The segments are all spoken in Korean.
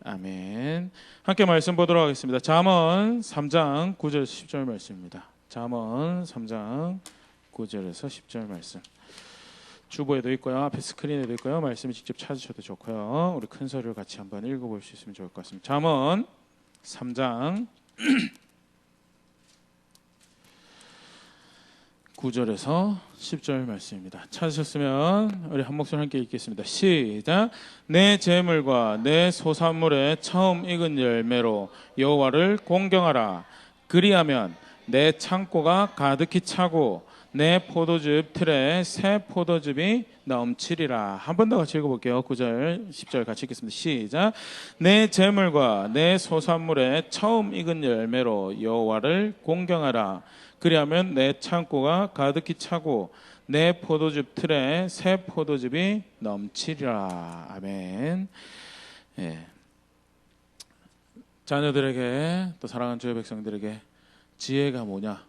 아멘. 함께 말씀 보도록 하겠습니다. 잠언 3장 9절 10절 말씀입니다. 잠언 3장 9절에서 10절 말씀. 주보에도 있고요, 앞에 스크린에도 있고요. 말씀을 직접 찾으셔도 좋고요. 우리 큰 소리로 같이 한번 읽어볼 수 있으면 좋을 것 같습니다. 잠언 3장 9절에서 10절 말씀입니다. 찾으셨으면 우리 한 목소리 함께 읽겠습니다. 시작. 내 재물과 내 소산물의 처음 익은 열매로 여호와를 공경하라. 그리하면 내 창고가 가득히 차고 내 포도즙 틀에 새 포도즙이 넘치리라. 한 번 더 같이 읽어볼게요. 9절 10절 같이 읽겠습니다. 시작. 내 재물과 내 소산물의 처음 익은 열매로 여호와를 공경하라. 그리하면 내 창고가 가득히 차고 내 포도즙 틀에 새 포도즙이 넘치리라. 아멘. 예. 자녀들에게 또 사랑하는 주의 백성들에게 지혜가 뭐냐,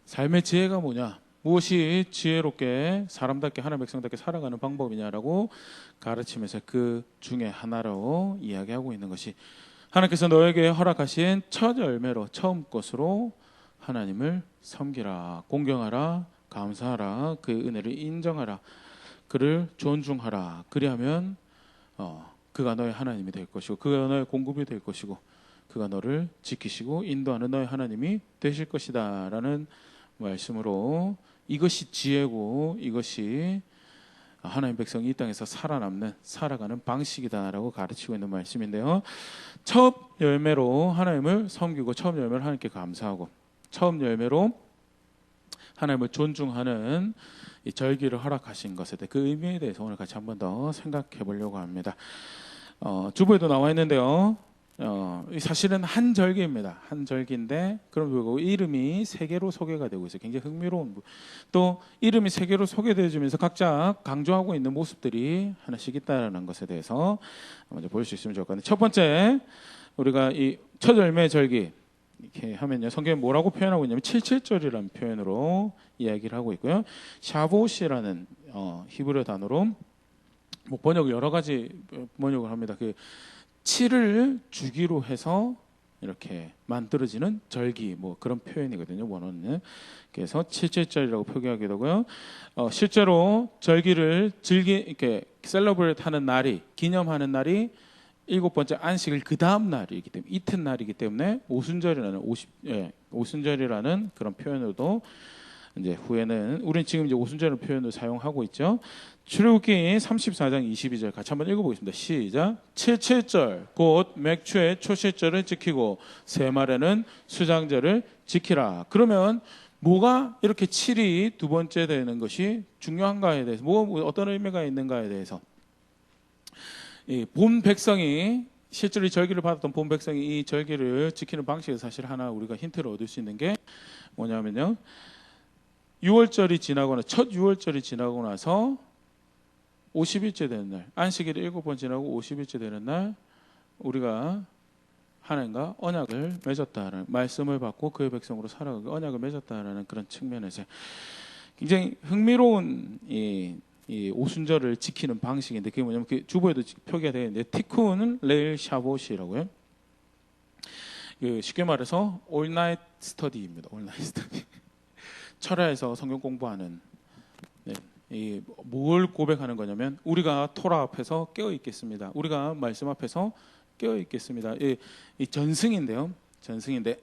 삶의 지혜가 뭐냐, 무엇이 지혜롭게 사람답게 하나님의 백성답게 살아가는 방법이냐라고 가르치면서 그 중에 하나로 이야기하고 있는 것이 하나님께서 너에게 허락하신 첫 열매로 처음 것으로 하나님을 섬기라, 공경하라, 감사하라, 그 은혜를 인정하라, 그를 존중하라. 그리하면 그가 너의 하나님이 될 것이고 그가 너의 공급이 될 것이고 그가 너를 지키시고 인도하는 너의 하나님이 되실 것이다 라는 말씀으로, 이것이 지혜고 이것이 하나님 백성이 이 땅에서 살아가는 방식이다라고 가르치고 있는 말씀인데요. 첫 열매로 하나님을 섬기고 첫 열매로 하나님께 감사하고 처음 열매로 하나님을 존중하는 이 절기를 허락하신 것에 대해 그 의미에 대해서 오늘 같이 한 번 더 생각해 보려고 합니다. 주보에도 나와 있는데요. 사실은 한 절기입니다. 한 절기인데 그럼 불구하고 이름이 세 개로 소개가 되고 있어요. 굉장히 흥미로운, 또 이름이 세 개로 소개되어지면서 각자 강조하고 있는 모습들이 하나씩 있다는 것에 대해서 먼저 볼 수 있으면 좋을 것 같아요. 첫 번째, 우리가 이 첫 열매 절기 이렇게 하면요, 성경에 뭐라고 표현하고 있냐면 77절이라는 표현으로 이야기를 하고 있고요. 샤봇이라는 히브리 단어로 번역을 여러 가지 번역을 합니다. 그 7을 주기로 해서 이렇게 만들어지는 절기, 그런 표현이거든요, 원어는. 그래서 77절이라고 표기하기도 하고요. 실제로 절기를 이렇게 셀러브레이트 하는 날이, 기념하는 날이 7번째 안식일 그 다음 날이기 때문에, 이튿날이기 때문에 오순절이라는 그런 표현으로도 이제 후에는, 우리는 지금 이제 오순절이라는 표현을 사용하고 있죠. 출애굽기 34장 22절 같이 한번 읽어보겠습니다. 시작. 77절 곧 맥추의 초실절을 지키고 세말에는 수장절을 지키라. 그러면 뭐가 이렇게 7이 두 번째 되는 것이 중요한가에 대해서, 어떤 의미가 있는가에 대해서, 이 본 백성이, 실제로 이 절기를 받았던 본 백성이 이 절기를 지키는 방식에 사실 하나 우리가 힌트를 얻을 수 있는 게 뭐냐면요, 6월절이 지나거나 첫 6월절이 지나고 나서 50일째 되는 날, 안식일이 7번 지나고 50일째 되는 날, 우리가 하나님과 언약을 맺었다라는, 말씀을 받고 그의 백성으로 살아가기 언약을 맺었다라는 그런 측면에서 굉장히 흥미로운 이 오순절을 지키는 방식인데, 그게 뭐냐면 그 주보에도 표기가 되어 있는데, 티쿤 레일 샤봇이라고요. 쉽게 말해서 all night study입니다. all night study. 철야에서 성경 공부하는, 뭘 고백하는 거냐면, 우리가 토라 앞에서 깨어 있겠습니다. 우리가 말씀 앞에서 깨어 있겠습니다. 이 전승인데요. 전승인데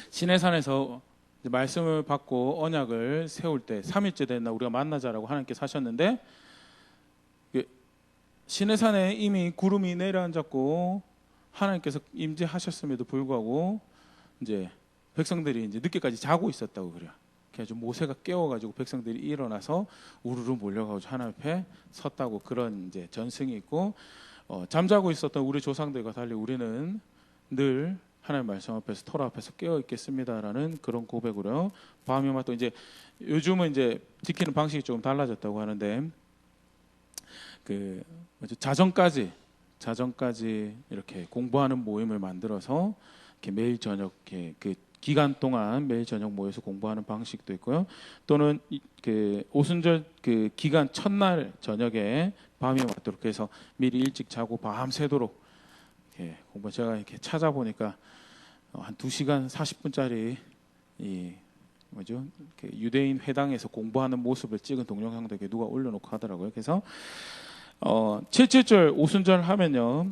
시내산에서 말씀을 받고 언약을 세울 때 3일째 된 날 우리가 만나자라고 하나님께서 하셨는데, 시내산에 이미 구름이 내려앉았고 하나님께서 임재하셨음에도 불구하고 이제 백성들이 이제 늦게까지 자고 있었다고 그래요. 그래서 모세가 깨워가지고 백성들이 일어나서 우르르 몰려가고 하나님 앞에 섰다고, 그런 이제 전승이 있고, 잠자고 있었던 우리 조상들과 달리 우리는 늘 하나님 말씀 앞에서, 토라 앞에서 깨어 있겠습니다라는 그런 고백으로요. 밤이면 또 이제 요즘은 이제 지키는 방식이 조금 달라졌다고 하는데, 자정까지 이렇게 공부하는 모임을 만들어서 이렇게 매일 저녁, 그 기간 동안 매일 저녁 모여서 공부하는 방식도 있고요. 또는 그 오순절 그 기간 첫날 저녁에 밤이 왔도록 해서 미리 일찍 자고 밤새도록 공부. 제가 이렇게 찾아보니까 한 2시간 40분짜리 이 뭐죠? 유대인 회당에서 공부하는 모습을 찍은 동영상도 누가 올려놓고 하더라고요. 그래서 7.7절 오순절 하면요,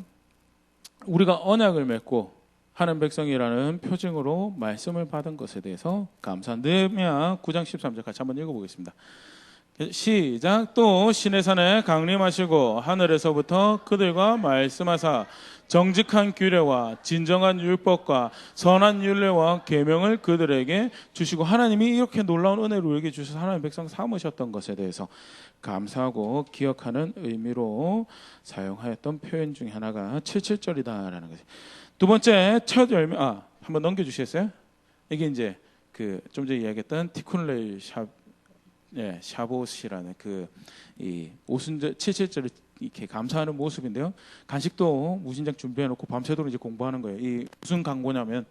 우리가 언약을 맺고 하는 백성이라는 표징으로 말씀을 받은 것에 대해서 감사. 느헤미야 9장 13절 같이 한번 읽어보겠습니다. 시작. 또 시내산에 강림하시고 하늘에서부터 그들과 말씀하사 정직한 규례와 진정한 율법과 선한 율례와 계명을 그들에게 주시고, 하나님이 이렇게 놀라운 은혜를 우리에게 주셔서 하나님의 백성 삼으셨던 것에 대해서 감사하고 기억하는 의미로 사용하였던 표현 중에 하나가 7.7절이다라는 거죠. 두 번째, 첫 열매. 한번 넘겨주시겠어요? 이게 이제 좀 전에 이야기했던 티쿤레일 샤봇이라는 이 오순절 7.7절을 이렇게 감사하는 모습인데요. 간식도 무진장 준비해놓고 밤새도록 이제 공부하는 거예요. 이 무슨 광고냐면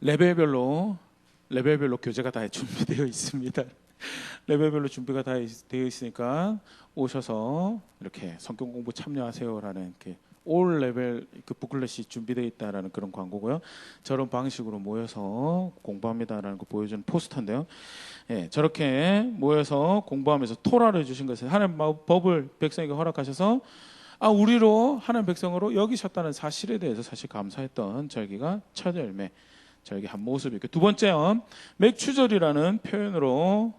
레벨별로 교재가 다 준비되어 있습니다. 레벨별로 준비가 다 되어 있으니까 오셔서 이렇게 성경 공부 참여하세요라는 이렇게 올 레벨 북클렛이 준비되어 있다라는 그런 광고고요. 저런 방식으로 모여서 공부합니다라는 거 보여주는 포스터인데요. 저렇게 모여서 공부하면서 토라를 해주신 것을 하나님 법을 백성에게 허락하셔서 우리로 하나님 백성으로 여기셨다는 사실에 대해서 사실 감사했던 절기가 첫 열매 절기 한 모습이고, 두 번째는 맥추절이라는 표현으로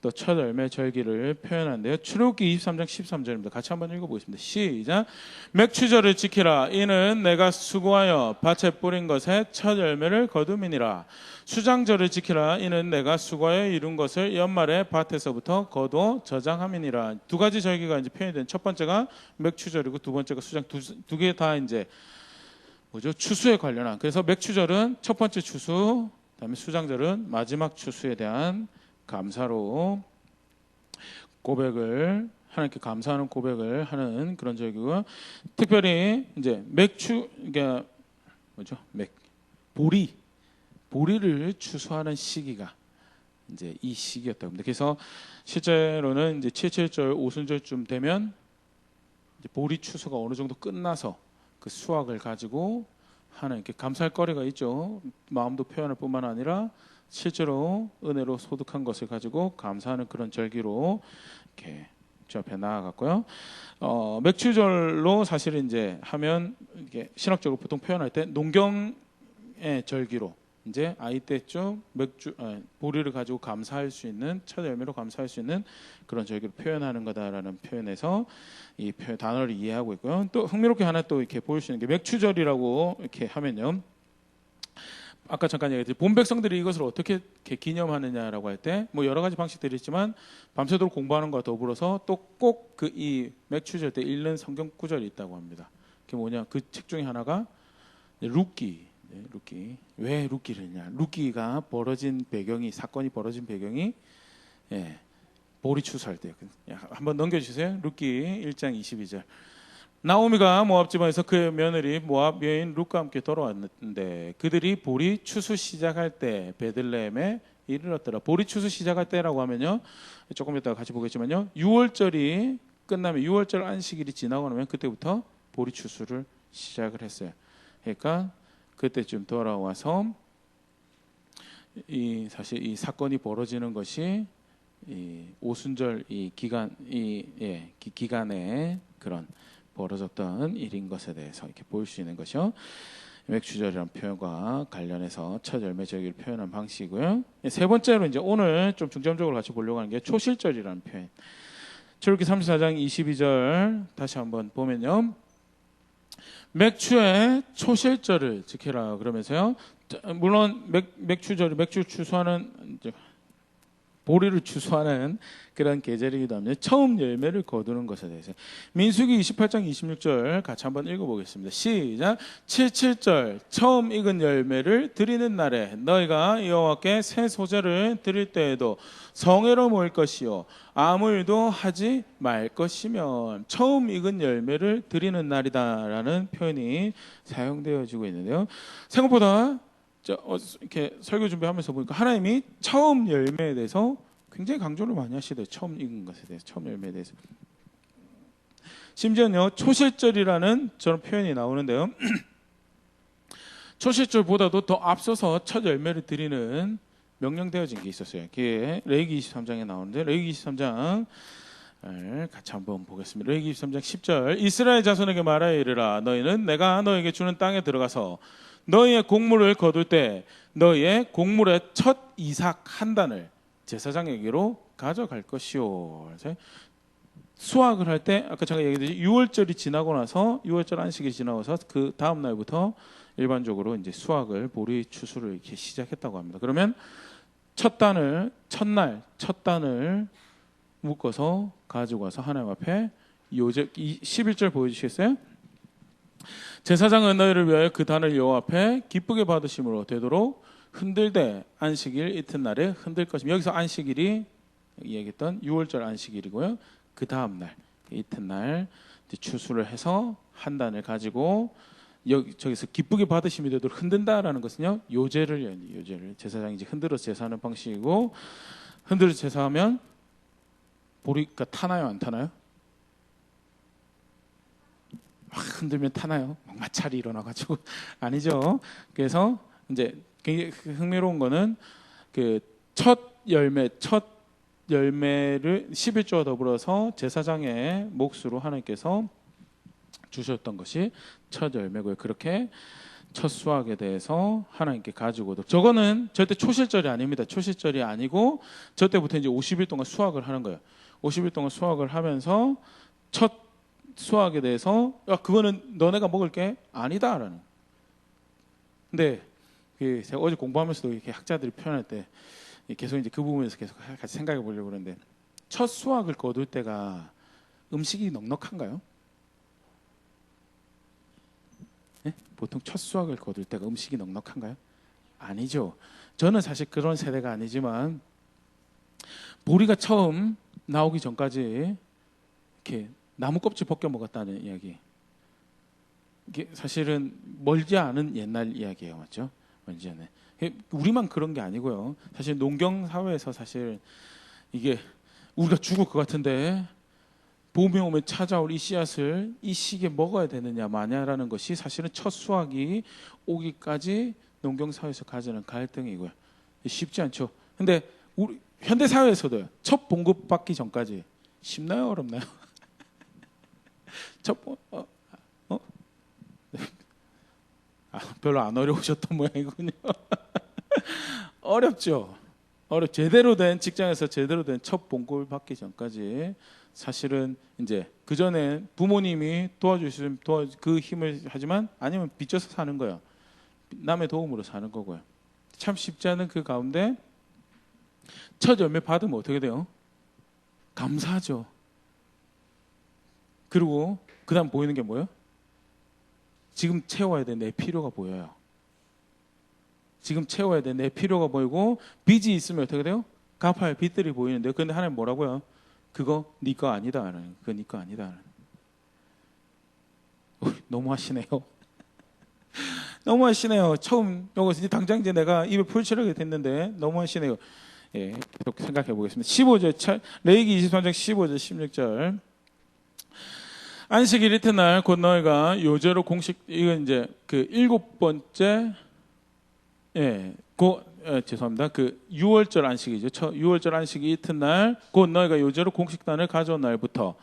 또 첫 열매 절기를 표현하는데요. 출애굽기 23장 13절입니다. 같이 한번 읽어보겠습니다. 시작. 맥추절을 지키라. 이는 내가 수고하여 밭에 뿌린 것의 첫 열매를 거둠이니라. 수장절을 지키라. 이는 내가 수고하여 이룬 것을 연말에 밭에서부터 거두어 저장함이니라. 두 가지 절기가 이제 표현이 된, 첫 번째가 맥추절이고 두 번째가 수장. 두 개 다 이제 추수에 관련한. 그래서 맥추절은 첫 번째 추수, 그다음에 수장절은 마지막 추수에 대한 감사로 고백을, 하나님께 감사하는 고백을 하는 그런 절기고, 특별히 이제 그러니까 보리를 추수하는 시기가 이제 이 시기였다고 합니다. 그래서 실제로는 이제 7.7절 오순절쯤 되면 이제 보리 추수가 어느 정도 끝나서 그 수확을 가지고 하나님께 감사할 거리가 있죠. 마음도 표현할 뿐만 아니라 실제로 은혜로 소득한 것을 가지고 감사하는 그런 절기로 이렇게 주 앞에 나아갔고요. 맥추절로 사실은 이제 하면 이게 신학적으로 보통 표현할 때 농경의 절기로 이제 아이 때쯤 보리를 가지고 감사할 수 있는, 첫 열매로 감사할 수 있는 그런 절기로 표현하는 거다라는 표현에서 이 단어를 이해하고 있고요. 또 흥미롭게 하나 또 이렇게 보일 수 있는 게 맥추절이라고 이렇게 하면요. 아까 잠깐 얘기했듯이 본 백성들이 이것을 어떻게 이렇게 기념하느냐라고 할 때 여러 가지 방식들이 있지만 밤새도록 공부하는 것과 더불어서 또 꼭 이 맥추절 때 읽는 성경 구절이 있다고 합니다. 그게 뭐냐? 그 책 중에 하나가 룻기. 왜 룻기를 했냐? 룻기가 사건이 벌어진 배경이 보리 추수할 때. 한번 넘겨주세요. 룻기 1장 22절. 나오미가 모압 지방에서 그의 며느리 모압 여인 룻과 함께 돌아왔는데 그들이 보리 추수 시작할 때 베들레헴에 이르렀더라. 보리 추수 시작할 때라고 하면요, 조금 이따가 같이 보겠지만요, 6월절이 끝나면 6월절 안식일이 지나고 나면 그때부터 보리 추수를 시작을 했어요. 그러니까 그때쯤 돌아와서 사실 이 사건이 벌어지는 것이 이 오순절 기간에 그런 벌어졌던 일인 것에 대해서 이렇게 보일 수 있는 것이요. 맥추절이라는 표현과 관련해서 첫 열매 절기를 표현한 방식이고요. 세 번째로 이제 오늘 좀 중점적으로 같이 보려고 하는 게 초실절이라는 표현. 출애굽기 34장 22절 다시 한번 보면요. 맥추의 초실절을 지키라 그러면서요. 물론 맥추 추수하는 보리를 추수하는 그런 계절이기도 합니다. 처음 열매를 거두는 것에 대해서 민수기 28장 26절 같이 한번 읽어보겠습니다. 시작. 7.7절 처음 익은 열매를 드리는 날에 너희가 여호와께 새 소재를 드릴 때에도 성회로 모일 것이요 아무 일도 하지 말 것이면 처음 익은 열매를 드리는 날이다라는 표현이 사용되어지고 있는데요. 생각보다 이렇게 설교 준비하면서 보니까 하나님이 처음 열매에 대해서 굉장히 강조를 많이 하시더라고요. 처음 익은 것에 대해서, 처음 열매에 대해서. 심지어는요 초실절이라는 저런 표현이 나오는데요. 초실절보다도 더 앞서서 첫 열매를 드리는 명령되어진 게 있었어요. 그게 레위기 23장에 나오는데 레위기 23장 같이 한번 보겠습니다. 레위기 23장 10절 이스라엘 자손에게 말하여 이르라 너희는 내가 너에게 주는 땅에 들어가서 너희의 곡물을 거둘 때 너희의 곡물의 첫 이삭 한 단을 제사장에게로 가져갈 것이요. 수확을 할 때 아까 제가 얘기했듯이 6월절이 지나고 나서 6월절 안식이 지나고서 그 다음 날부터 일반적으로 이제 수확을 보리 추수를 이렇게 시작했다고 합니다. 그러면 첫 단을 묶어서 가지고 와서 하나님 앞에 요제 11절 보여주시겠어요? 제사장은 너희를 위하여 그 단을 여호와 앞에 기쁘게 받으심으로 되도록 흔들되 안식일 이튿날에 흔들 것이며 여기서 안식일이 얘기했던 6월절 안식일이고요. 그 다음 날 이튿날 추수를 해서 한 단을 가지고 저기서 기쁘게 받으심이 되도록 흔든다라는 것은요 요제를 제사장이 이제 흔들어서 제사하는 방식이고 흔들어서 제사하면 보리가 타나요 안 타나요? 막 흔들면 타나요? 막 마찰이 일어나가지고 아니죠. 그래서 이제 굉장히 흥미로운 거는 그 첫 열매를 11조와 더불어서 제사장의 몫으로 하나님께서 주셨던 것이 첫 열매고요. 그렇게 첫 수확에 대해서 하나님께 가지고도 저거는 절대 초실절이 아닙니다. 초실절이 아니고 저 때부터 이제 50일 동안 수확을 하는 거예요. 50일 동안 수확을 하면서 첫 수확에 대해서 야 그거는 너네가 먹을 게 아니다라는. 근데 제가 어제 공부하면서도 이렇게 학자들이 표현할 때 계속 이제 그 부분에서 계속 같이 생각해 보려고 그러는데 첫 수확을 거둘 때가 음식이 넉넉한가요? 네? 보통 첫 수확을 거둘 때가 음식이 넉넉한가요? 아니죠. 저는 사실 그런 세대가 아니지만 보리가 처음 나오기 전까지 이렇게 나무 껍질 벗겨 먹었다는 이야기. 이게 사실은 멀지 않은 옛날 이야기예요, 맞죠? 멀지 않은. 우리만 그런 게 아니고요. 사실 농경 사회에서 사실 이게 우리가 죽을 것 같은데 봄이 오면 찾아올 이 씨앗을 이 시기에 먹어야 되느냐 마냐라는 것이 사실은 첫 수확이 오기까지 농경 사회에서 가지는 갈등이고요. 쉽지 않죠. 근데 우리 현대 사회에서도요. 첫 봉급 받기 전까지 쉽나요, 어렵나요? 별로 안 어려우셨던 모양이군요. 어렵죠. 제대로 된 직장에서 제대로 된 첫 봉급을 받기 전까지 사실은 이제 그 전에 부모님이 도와주시면 그 힘을 하지만 아니면 빚져서 사는 거예요. 남의 도움으로 사는 거고요. 참 쉽지 않은 그 가운데 첫 열매 받으면 어떻게 돼요? 감사하죠. 그리고 그다음 보이는 게 뭐예요? 지금 채워야 돼 내 필요가 보여요. 지금 채워야 돼 내 필요가 보이고 빚이 있으면 어떻게 돼요? 갚아야 빚들이 보이는데요. 그런데 하나님 뭐라고요? 그거 네 거 아니다. 그거 네 거 아니다. 너무 하시네요. 너무 하시네요. 처음 여기서 당장 이제 내가 입에 풀칠하게 됐는데 너무 하시네요. 예, 계속 생각해 보겠습니다. 15절 레위기 23장 15절 16절 안식일 이튿날 곧 너희가 요제로 공식 이건 이제 그 7번째 죄송합니다. 그 6월절 안식이죠. 6월절 안식이 이튿날 곧 너희가 요제로 공식단을 가져온 날부터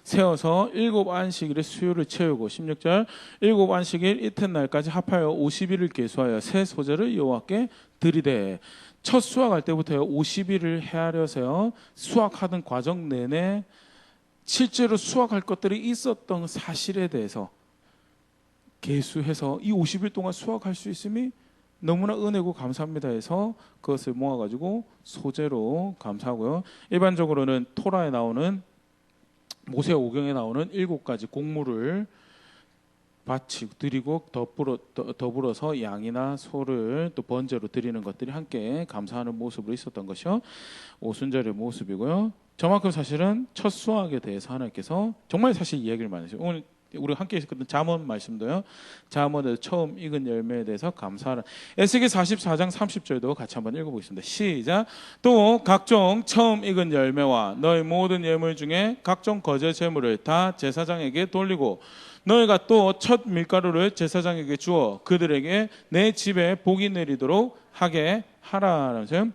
세워서 7안식일의 수요를 채우고 16절 7안식일 이튿날까지 합하여 50일을 계수하여 새 소재를 여호와께 드리되 첫 수확할 때부터 50일을 헤아려서요. 수확하던 과정 내내 실제로 수확할 것들이 있었던 사실에 대해서 계수해서 이 50일 동안 수확할 수 있음이 너무나 은혜고 감사합니다 해서 그것을 모아가지고 소재로 감사하고요. 일반적으로는 토라에 나오는 모세오경에 나오는 7가지 곡물을 바치고 드리고 더불어서 양이나 소를 또 번제로 드리는 것들이 함께 감사하는 모습으로 있었던 것이요. 오순절의 모습이고요. 저만큼 사실은 첫 수확에 대해서 하나님께서 정말 사실 이야기를 많이 하세요. 오늘 우리가 함께 있었던 잠언 말씀도요. 잠언에서 처음 익은 열매에 대해서 감사하라. 에스겔 44장 30절도 같이 한번 읽어보겠습니다. 시작. 또 각종 처음 익은 열매와 너희 모든 예물 중에 각종 거저 제물을 다 제사장에게 돌리고 너희가 또 첫 밀가루를 제사장에게 주어 그들에게 내 집에 복이 내리도록 하게 하라라면서요.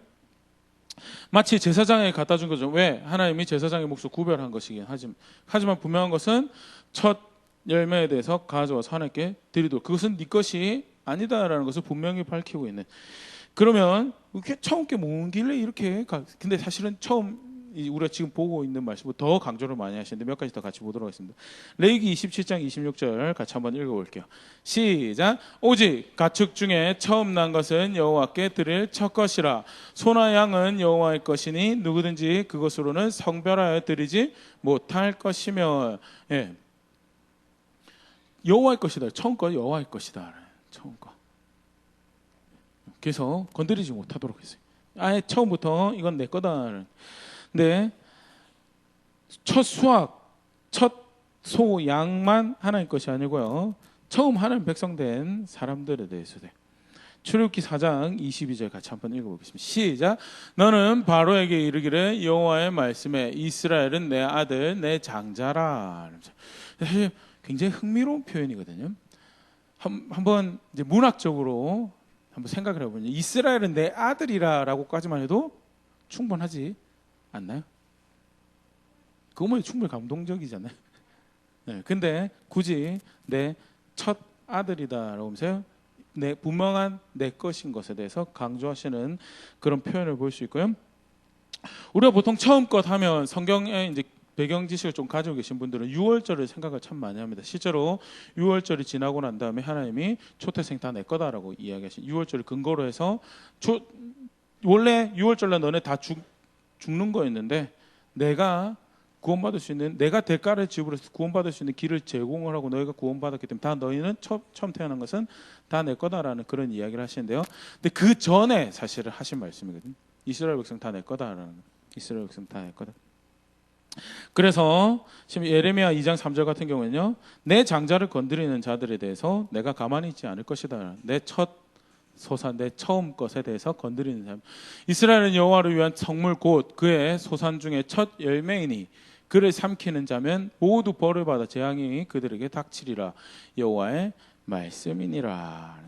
마치 제사장에게 갖다 준 거죠. 왜? 하나님이 제사장의 몫을 구별한 것이긴 하지만 분명한 것은 첫 열매에 대해서 가져와서 하나님께 드리도록, 그것은 네 것이 아니다라는 것을 분명히 밝히고 있는. 그러면 이렇게 처음 게 뭔길래 이렇게 근데 사실은 처음 우리가 지금 보고 있는 말씀을 더 강조를 많이 하시는데 몇 가지 더 같이 보도록 하겠습니다. 레위기 27장 26절 같이 한번 읽어볼게요. 시작. 오직 가축 중에 처음 난 것은 여호와께 드릴 첫 것이라. 소나 양은 여호와의 것이니 누구든지 그것으로는 성별하여 드리지 못할 것이며. 예. 여호와의 것이다. 처음 거 여호와의 것이다. 처음 거. 그래서 건드리지 못하도록 했어요. 아예 처음부터 이건 내 거다. 근데 첫 수확, 첫 소, 양만 하나님 것이 아니고요. 처음 하나님 백성 된 사람들에 대해서도. 출애굽기 4장 22절 같이 한번 읽어보겠습니다. 시작. 너는 바로에게 이르기를 여호와의 말씀에 이스라엘은 내 아들, 내 장자라. 사실 굉장히 흥미로운 표현이거든요. 한번 이제 문학적으로 한번 생각을 해보면 이스라엘은 내 아들이라라고까지만 해도 충분하지 않나요? 그거만 충분히 감동적이잖아요. 네, 근데 굳이 내 첫 아들이다라고 하면서 내 분명한 내 것인 것에 대해서 강조하시는 그런 표현을 볼 수 있고요. 우리가 보통 처음 것 하면 성경에 이제 배경 지식을 좀 가지고 계신 분들은 유월절을 생각을 참 많이 합니다. 실제로 유월절이 지나고 난 다음에 하나님이 초태생 다 내 거다라고 이야기하신 유월절을 근거로 해서 원래 유월절날 너네 다 죽는 거였는데 내가 구원받을 수 있는, 내가 대가를 지불해서 구원받을 수 있는 길을 제공을 하고 너희가 구원받았기 때문에 다 너희는 처음 태어난 것은 다 내 거다라는 그런 이야기를 하시는데요. 근데 그 전에 사실을 하신 말씀이거든요. 이스라엘 백성 다 내 거다라는, 이스라엘 백성 다 내 거다. 그래서 지금 예레미야 2장 3절 같은 경우에는요, 내 장자를 건드리는 자들에 대해서 내가 가만히 있지 않을 것이다. 내 첫 소산, 내 처음 것에 대해서 건드리는 사람. 이스라엘은 여호와를 위한 성물 곧 그의 소산 중에 첫 열매이니 그를 삼키는 자면 모두 벌을 받아 재앙이 그들에게 닥치리라. 여호와의 말씀이니라.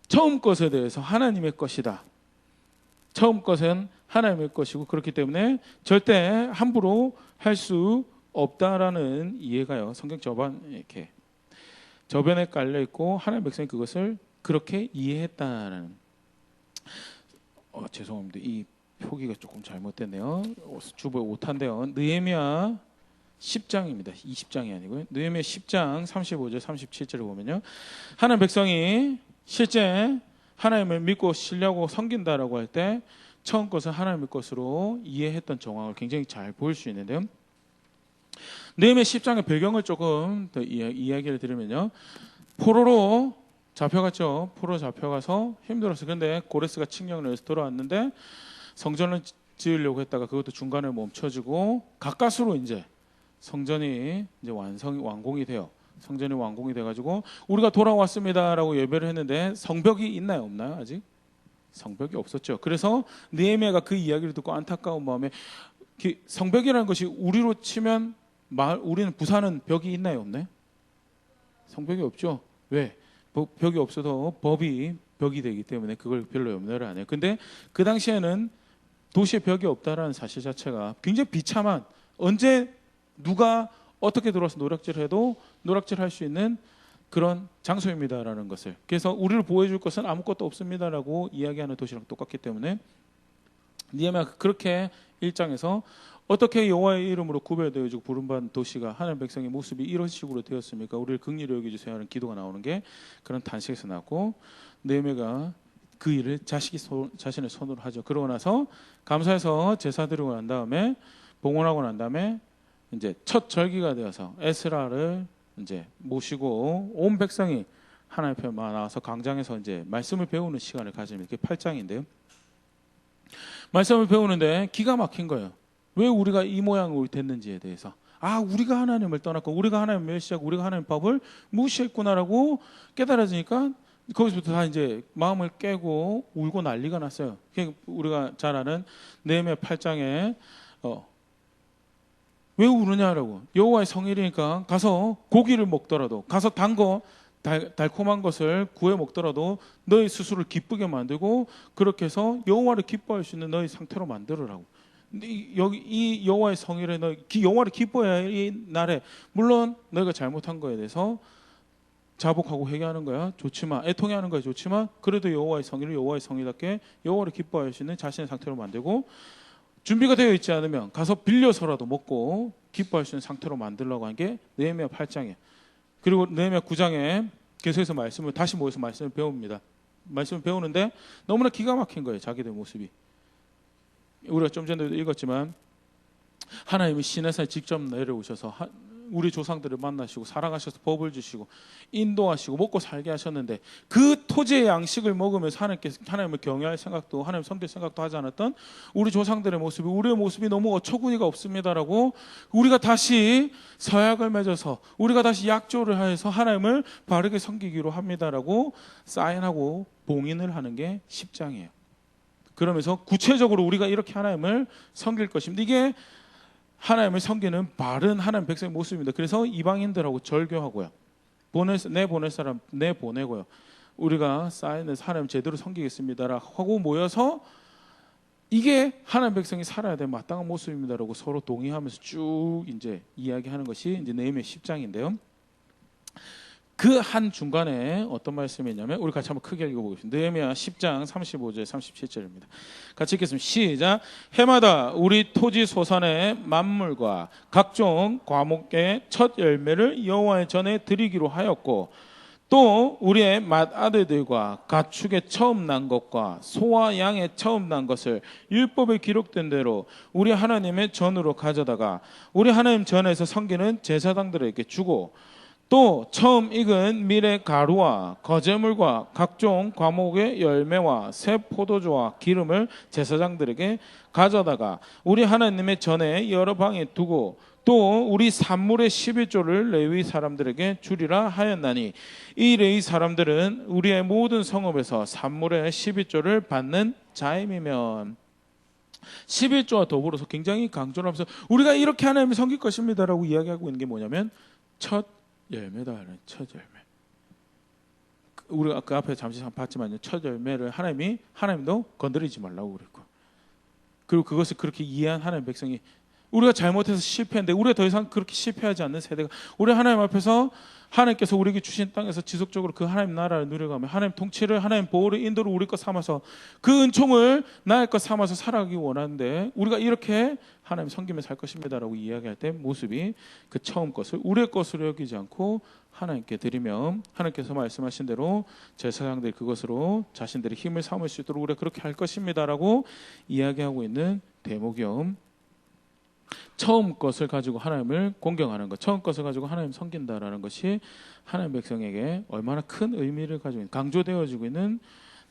처음 것에 대해서 하나님의 것이다. 처음 것은 하나님의 것이고 그렇기 때문에 절대 함부로 할 수 없다라는 이해가요. 성경 이렇게 저변에 깔려 있고 하나님의 백성이 그것을 그렇게 이해했다라는. 죄송합니다. 이 표기가 조금 잘못됐네요. 주보에 오타인데요. 느헤미야 10장입니다. 20장이 아니고요. 느헤미야 10장 35절 37절을 보면요. 하나님 백성이 실제 하나님을 믿고 신뢰하고 섬긴다라고 할 때 처음 것은 하나님의 것으로 이해했던 정황을 굉장히 잘 보일 수 있는데요. 느헤미야 10장의 배경을 조금 더 이야기를 드리면요. 포로로 잡혀갔죠. 포로 잡혀가서 힘들었어요. 그런데 고레스가 칙령을 해서 돌아왔는데 성전을 지으려고 했다가 그것도 중간에 멈춰지고 가까스로 이제 성전이 이제 완공이 돼요. 성전이 완공이 돼가지고 우리가 돌아왔습니다라고 예배를 했는데 성벽이 있나요, 없나요? 아직 성벽이 없었죠. 그래서 느헤미야가 그 이야기를 듣고 안타까운 마음에, 성벽이라는 것이 우리로 치면 우리는 부산은 벽이 있나요, 없나요? 성벽이 없죠. 왜? 벽이 없어도 법이 벽이 되기 때문에 그걸 별로 염려를 안 해요. 근데 그 당시에는 도시에 벽이 없다라는 사실 자체가 굉장히 비참한, 언제 누가 어떻게 들어와서 노략질해도 노략질할 수 있는 그런 장소입니다라는 것을. 그래서 우리를 보호해줄 것은 아무것도 없습니다라고 이야기하는 도시랑 똑같기 때문에 느헤미야가 그렇게 1장에서 어떻게 여호와의 이름으로 구별되어지고 부름받은 도시가 하나님 백성의 모습이 이런 식으로 되었습니까? 우리를 긍휼히 여겨주세요 하는 기도가 나오는 게 그런 단식에서 나왔고, 느헤미야가 그 일을 자신의 손으로 하죠. 그러고 나서 감사해서 제사 드리고 난 다음에 봉헌하고 난 다음에 이제 첫 절기가 되어서 에스라를 이제 모시고 온 백성이 하나님 앞에 나와서 광장에서 이제 말씀을 배우는 시간을 가지면 이게 8장인데요. 말씀을 배우는데 기가 막힌 거예요. 왜 우리가 이 모양으로 됐는지에 대해서 아, 우리가 하나님을 떠났고 우리가 하나님 멸시하고 우리가 하나님 법을 무시했구나라고 깨달아지니까 거기서부터 다 이제 마음을 깨고 울고 난리가 났어요. 우리가 잘 아는 느헤미야 8장에 왜 우느냐라고, 여호와의 성일이니까 가서 고기를 먹더라도, 가서 단 거 달콤한 것을 구해 먹더라도 너희 스스로를 기쁘게 만들고 그렇게 해서 여호와를 기뻐할 수 있는 너희 상태로 만들으라고. 근데 여기 이 여호와의 성일에 너희 여호와를 기뻐해야 할 이 날에, 물론 너희가 잘못한 거에 대해서 자복하고 회개하는 거야 좋지만, 애통해하는 거야 좋지만, 그래도 여호와의 성일을 여호와의 성일답게 여호와를 기뻐할 수 있는 자신의 상태로 만들고, 준비가 되어 있지 않으면 가서 빌려서라도 먹고 기뻐할 수 있는 상태로 만들려고 한 게 느헤미야 8장이에요. 그리고 느헤미야 9장에 계속해서 말씀을 다시 모여서 말씀을 배웁니다. 말씀을 배우는데 너무나 기가 막힌 거예요. 자기들 모습이. 우리가 좀 전에도 읽었지만 하나님이 시내산에 직접 내려오셔서 우리 조상들을 만나시고 사랑하셔서 법을 주시고 인도하시고 먹고 살게 하셨는데, 그 토지의 양식을 먹으면서 하나님을 경외할 생각도, 하나님 섬길 생각도 하지 않았던 우리 조상들의 모습이, 우리의 모습이 너무 어처구니가 없습니다라고, 우리가 다시 서약을 맺어서 우리가 다시 약조를 하여서 하나님을 바르게 섬기기로 합니다라고 사인하고 봉인을 하는 게 10장이에요. 그러면서 구체적으로 우리가 이렇게 하나님을 섬길 것입니다. 이게 하나님을 섬기는 바른 하나님 백성의 모습입니다. 그래서 이방인들하고 절교하고요, 보낼 사람 내보내고요, 우리가 사인해서 하나님 제대로 섬기겠습니다라 하고 모여서 이게 하나님 백성이 살아야 될 마땅한 모습입니다라고 서로 동의하면서 쭉 이제 이야기하는 것이 이제 느헤미야 10장인데요. 그 한 중간에 어떤 말씀이 있냐면, 우리 같이 한번 크게 읽어보겠습니다. 느헤미야 10장 35절 37절입니다. 같이 읽겠습니다. 시작. 해마다 우리 토지 소산의 만물과 각종 과목의 첫 열매를 여호와의 전에 드리기로 하였고, 또 우리의 맏아들들과 가축의 처음 난 것과 소와 양의 처음 난 것을 율법에 기록된 대로 우리 하나님의 전으로 가져다가 우리 하나님 전에서 섬기는 제사장들에게 주고, 또 처음 익은 밀의 가루와 거제물과 각종 과목의 열매와 새 포도주와 기름을 제사장들에게 가져다가 우리 하나님의 전에 여러 방에 두고, 또 우리 산물의 11조를 레위 사람들에게 주리라 하였나니, 이 레위 사람들은 우리의 모든 성읍에서 산물의 11조를 받는 자임이면. 11조와 더불어서 굉장히 강조를 하면서 우리가 이렇게 하나님을 섬길 것입니다라고 이야기하고 있는 게 뭐냐면 첫 열매다. 첫 열매. 우리가 그 앞에 잠시 봤지만요, 첫 열매를 하나님도 건드리지 말라고 그랬고, 그리고 그것을 그렇게 이해한 하나님 백성이, 우리가 잘못해서 실패했는데 우리가 더 이상 그렇게 실패하지 않는 세대가, 우리 하나님 앞에서 하나님께서 우리에게 주신 땅에서 지속적으로 그 하나님 나라를 누려가며 하나님 통치를, 하나님 보호를, 인도를 우리 것 삼아서 그 은총을 나의 것 삼아서 살아가기 원하는데, 우리가 이렇게 하나님 섬기며 살 것입니다라고 이야기할 때 모습이 그 처음 것을 우리의 것으로 여기지 않고 하나님께 드리며, 하나님께서 말씀하신 대로 제사장들이 그것으로 자신들의 힘을 삼을 수 있도록 우리가 그렇게 할 것입니다라고 이야기하고 있는 대목이요, 처음 것을 가지고 하나님을 공경하는 것, 처음 것을 가지고 하나님 섬긴다라는 것이 하나님 백성에게 얼마나 큰 의미를 가지고 있는, 강조되어지고 있는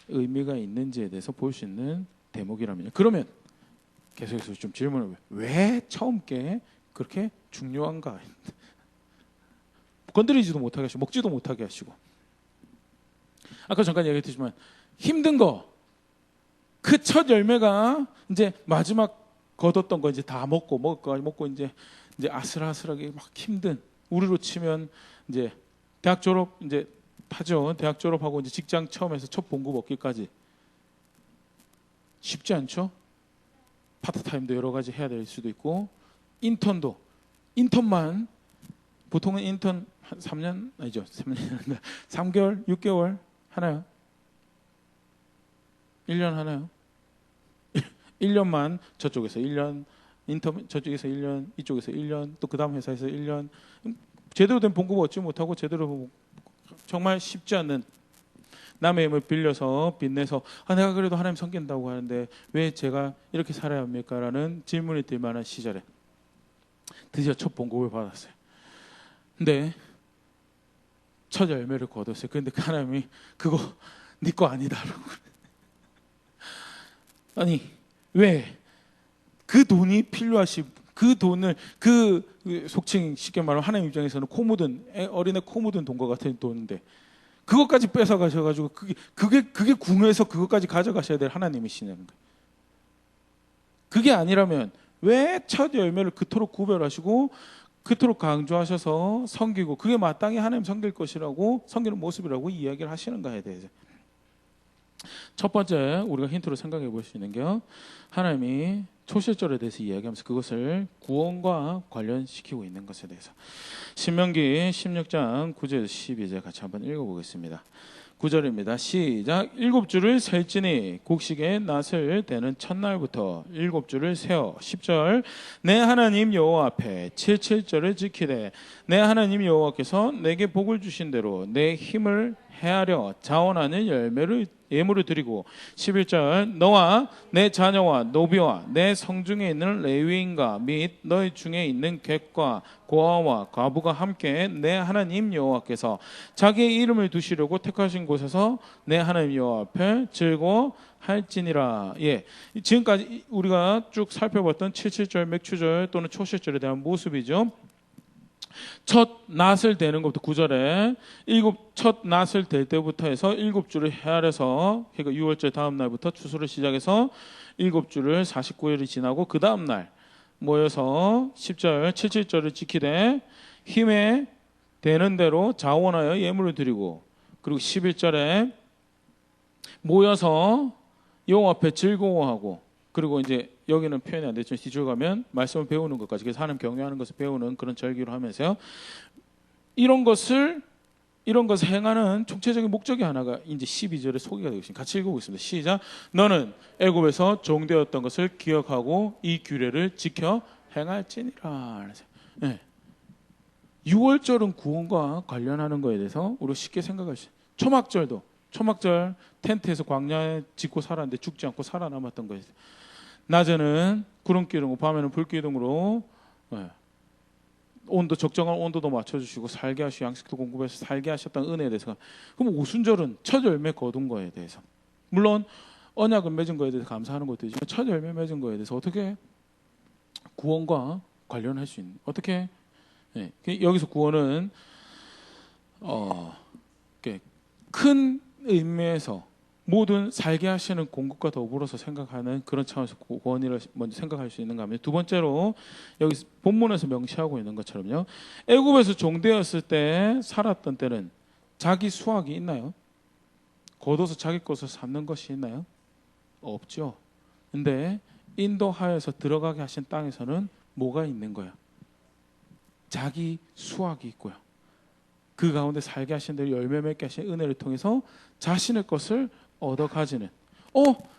의미가 있는지에 대해서 볼 수 있는 대목이라면요. 그러면 계속해서 좀 질문을 해요. 왜 처음 게 그렇게 중요한가? 건드리지도 못하게 하시고 먹지도 못하게 하시고, 아까 잠깐 얘기했지만 힘든 거, 그 첫 열매가 이제 마지막 거뒀던 거 이제 다 먹고 이제 아슬아슬하게 막 힘든, 우리로 치면 이제 대학 졸업 이제 하죠. 대학 졸업하고 이제 직장 처음에서 첫 봉급 얻기까지 쉽지 않죠. 파트타임도 여러 가지 해야 될 수도 있고, 인턴만 보통은 인턴 한 3년 아니죠. 3년 3개월, 6개월 하나요? 1년 하나요? 1년만 저쪽에서 1년, 인턴 저쪽에서 1년, 이쪽에서 1년, 또 그 다음 회사에서 1년, 제대로 된 봉급을 얻지 못하고 제대로 정말 쉽지 않는, 남의 힘을 빌려서 빚내서 내가 그래도 하나님 섬긴다고 하는데 왜 제가 이렇게 살아야 합니까? 라는 질문이 들 만한 시절에 드디어 첫 봉급을 받았어요. 근데 첫 열매를 거뒀어요. 그런데 하나님이 그거 네 거 아니다라고. 아니 왜? 그 돈이 그 돈을 그 속칭 쉽게 말하면 하나님 입장에서는 코 묻은 어린애 코 묻은 돈과 같은 돈인데 그것까지 뺏어 가셔가지고 그게 궁해서 그것까지 가져가셔야 될 하나님이시냐는 거예요. 그게 아니라면 왜 첫 열매를 그토록 구별하시고 그토록 강조하셔서 섬기고 그게 마땅히 하나님 섬길 것이라고 섬기는 모습이라고 이야기를 하시는가에 대해서 첫 번째 우리가 힌트로 생각해 볼 수 있는 게 하나님이 초실절에 대해서 이야기하면서 그것을 구원과 관련시키고 있는 것에 대해서 신명기 16장 9절 12절 같이 한번 읽어보겠습니다. 9절입니다. 시작. 7주를 셀지니 곡식의 낫을 대는 첫날부터 7주를 세어 10절 내 하나님 여호와 앞에 77절을 지키되 내 하나님 여호와께서 내게 복을 주신 대로 내 힘을 헤아려 자원하는 열매를 예물을 드리고 11절 너와 내 자녀와 노비와 내 성중에 있는 레위인과 및 너희 중에 있는 객과 고아와 과부가 함께 내 하나님 여호와께서 자기의 이름을 두시려고 택하신 곳에서 내 하나님 여호와 앞에 즐거워할지니라. 예, 지금까지 우리가 쭉 살펴봤던 77절 맥추절 또는 초실절에 대한 모습이죠. 첫 낫을 대는 것부터 9절에 첫 낫을 댈 때부터 해서 7주를 헤아려서 그러니까 6월절 다음 날부터 추수를 시작해서 7주를 49일이 지나고 그 다음 날 모여서 10절 77절을 지키되 힘에 되는 대로 자원하여 예물을 드리고 그리고 11절에 모여서 여호와 앞에 즐거워하고 그리고 이제 여기는 표현이 안 됐지만 뒤쪽 가면 말씀을 배우는 것까지 그래서 하나님 경외하는 것을 배우는 그런 절기로 하면서요. 이런 것을 행하는 총체적인 목적이 하나가 이제 12절에 소개가 되고 있습니다. 같이 읽어보겠습니다. 시작. 너는 애굽에서 종되었던 것을 기억하고 이 규례를 지켜 행할지니라. 네. 6월절은 구원과 관련하는 것에 대해서 우리가 쉽게 생각할 수 있어요. 초막절 텐트에서 광야에 짓고 살았는데 죽지 않고 살아남았던 거예요. 낮에는 구름기둥, 밤에는 불기둥으로 온도 적정한 온도도 맞춰주시고 살게 하시고 양식도 공급해서 살게 하셨던 은혜에 대해서 그럼 오순절은 첫 열매 거둔 거에 대해서 물론 언약을 맺은 거에 대해서 감사하는 것도 있지만 첫 열매 맺은 거에 대해서 어떻게 구원과 관련할 수 있는 어떻게 여기서 구원은 큰 의미에서 모든 살게 하시는 공급과 더불어서 생각하는 그런 차원에서 구원이라 먼저 생각할 수 있는가 하면 두 번째로 여기 본문에서 명시하고 있는 것처럼요. 애굽에서 종되었을 때 살았던 때는 자기 수확이 있나요? 거둬서 자기 것을 삼는 것이 있나요? 없죠. 근데 인도하여서 들어가게 하신 땅에서는 뭐가 있는 거야? 자기 수확이 있고요. 그 가운데 살게 하신 대로 열매 맺게 하신 은혜를 통해서 자신의 것을 얻어 가지는.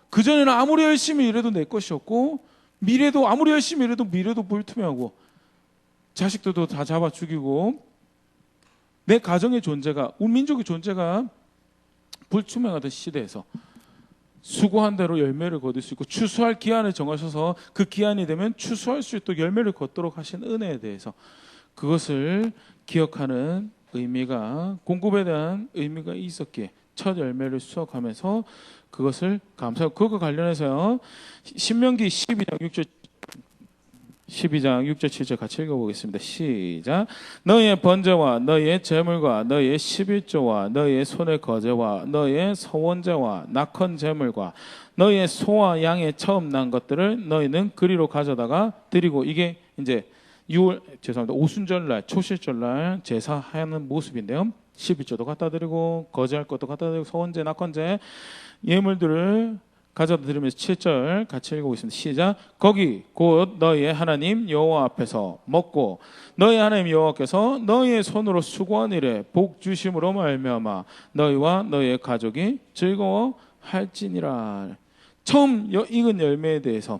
그전에는 아무리 열심히 일해도 내 것이었고 미래도 아무리 열심히 일해도 미래도 불투명하고 자식들도 다 잡아 죽이고 내 가정의 존재가 우리 민족의 존재가 불투명하던 시대에서 수고한 대로 열매를 거둘 수 있고 추수할 기한을 정하셔서 그 기한이 되면 추수할 수 있도록 열매를 걷도록 하신 은혜에 대해서 그것을 기억하는 의미가 공급에 대한 의미가 있었기에 첫 열매를 수확하면서 그것을 감사하고 그것과 관련해서요. 신명기 12장 6절 7절 같이 읽어보겠습니다. 시작. 너희의 번제와 너희의 제물과 너희의 11조와 너희의 손의 거제와 너희의 서원제와 낙헌 제물과 너희의 소와 양의 처음 난 것들을 너희는 그리로 가져다가 드리고 이게 이제 오순절날 초실절날 제사하는 모습인데요. 11조도 갖다 드리고 거제할 것도 갖다 드리고 서원제 낙헌제 예물들을 가져다 드리면서 7절 같이 읽어보겠습니다. 시작. 거기 곧 너희의 하나님 여호와 앞에서 먹고 너희 하나님 여호와께서 너희의 손으로 수고한 일에 복 주심으로 말미암아 너희와 너희의 가족이 즐거워할지니라. 처음 익은 열매에 대해서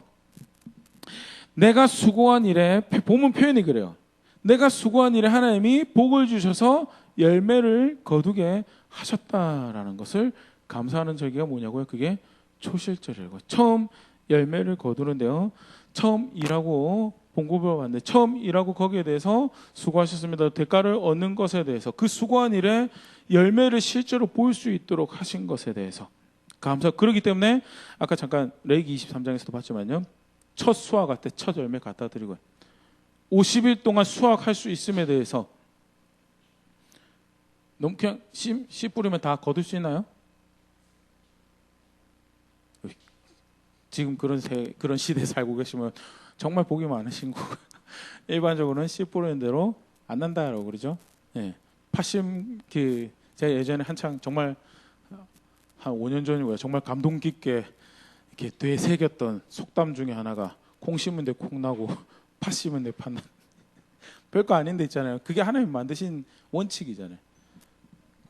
내가 수고한 일에 본문 표현이 그래요. 내가 수고한 일에 하나님이 복을 주셔서 열매를 거두게 하셨다라는 것을 감사하는 절기가 뭐냐고요? 그게 초실절이고 처음 열매를 거두는데요. 처음 일하고 봉급을 받는데 처음 일하고 거기에 대해서 수고하셨습니다. 대가를 얻는 것에 대해서 그 수고한 일에 열매를 실제로 볼 수 있도록 하신 것에 대해서 감사. 그렇기 때문에 아까 잠깐 레위기 23장에서도 봤지만요. 첫 수확할 때 첫 열매 갖다 드리고 50일 동안 수확할 수 있음에 대해서 너무 그냥 씨 뿌리면 다 거둘 수 있나요? 지금 그런 시대에 살고 계시면 정말 복이 많으신 거고 일반적으로는 씨 뿌리는 대로 안 난다라고 그러죠. 예. 파심 제가 예전에 한창 정말 한 5년 전이고요. 정말 감동 깊게 이렇게 되새겼던 속담 중에 하나가 콩 심은 데 콩 나고 팥 심은 데 팥 나. 별거 아닌데 있잖아요. 그게 하나님 만드신 원칙이잖아요.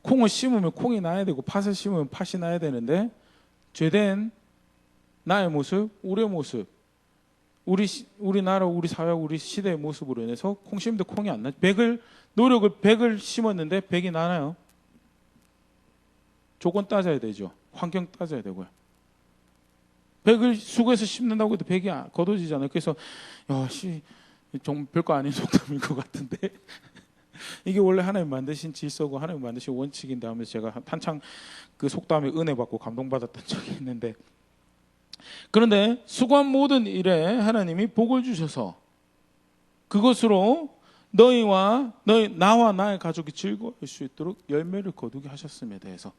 콩을 심으면 콩이 나야 되고 팥을 심으면 팥이 나야 되는데 죄된 나의 모습, 우리의 모습, 우리 나라, 우리 사회, 우리 시대의 모습으로 인해서 콩 심는데 콩이 안 나. 노력을 100을 심었는데 100이 나나요? 조건 따져야 되죠. 환경 따져야 되고요. 100을 수고해서 심는다고 해도 100이 거둬지잖아요. 그래서 좀 별거 아닌 속담인 것 같은데 이게 원래 하나님 만드신 질서고 하나님 만드신 원칙인데 하면서 제가 한창 그 속담에 은혜 받고 감동받았던 적이 있는데, 그런데 수고한 모든 일에 하나님이 복을 주셔서 그것으로 나와 나의 가족이 즐거울 수 있도록 열매를 거두게 하셨음에 대해서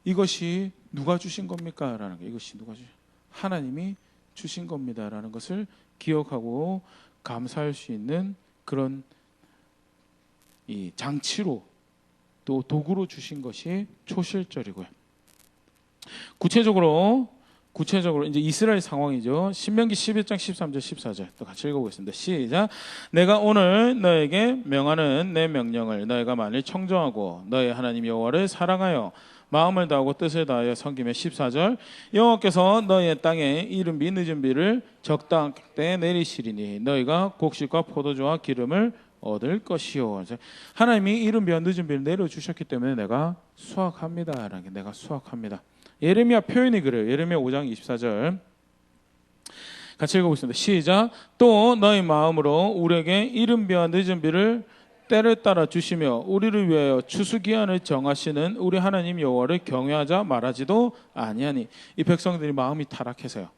이것이 누가 주신 겁니까? 라는 거. 이것이 누가 주신? 하나님이 주신 겁니다. 라는 것을 기억하고 감사할 수 있는 그런 이 장치로 또 도구로 주신 것이 초실절이고요. 구체적으로 이제 이스라엘 상황이죠. 신명기 11장 13절 14절 또 같이 읽어보겠습니다. 시작. 내가 오늘 너에게 명하는 내 명령을 너희가 만일 청정하고 너희 하나님 여호와를 사랑하여 마음을 다하고 뜻을 다하여 섬기며 14절 여호와께서 너희의 땅에 이른 비 늦은 비를 적당한 때에 내리시리니 너희가 곡식과 포도주와 기름을 얻을 것이요. 하나님이 이른 비와 늦은 비를 내려주셨기 때문에 내가 수확합니다. 내가 수확합니다. 예레미야 표현이 그래요. 예레미야 5장 24절 같이 읽어보겠습니다. 시작. 또 너희 마음으로 우리에게 이른 비와 늦은 비를 때를 따라 주시며 우리를 위하여 추수기한을 정하시는 우리 하나님 여호와를 경외하자 말하지도 아니하니. 이 백성들이 마음이 타락해서요.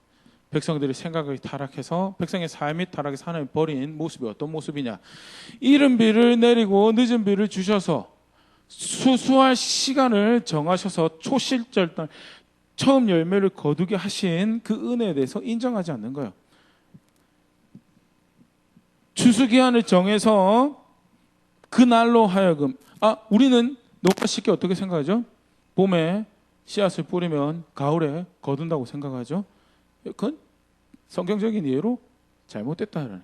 백성들이 생각이 타락해서 백성의 삶이 타락해서 하나님 버린 모습이 어떤 모습이냐. 이른 비를 내리고 늦은 비를 주셔서 수수할 시간을 정하셔서 초실절 날 처음 열매를 거두게 하신 그 은혜에 대해서 인정하지 않는 거예요. 추수기한을 정해서 그 날로 하여금 우리는 너무 쉽게 어떻게 생각하죠? 봄에 씨앗을 뿌리면 가을에 거둔다고 생각하죠. 그건 성경적인 이해로 잘못됐다는.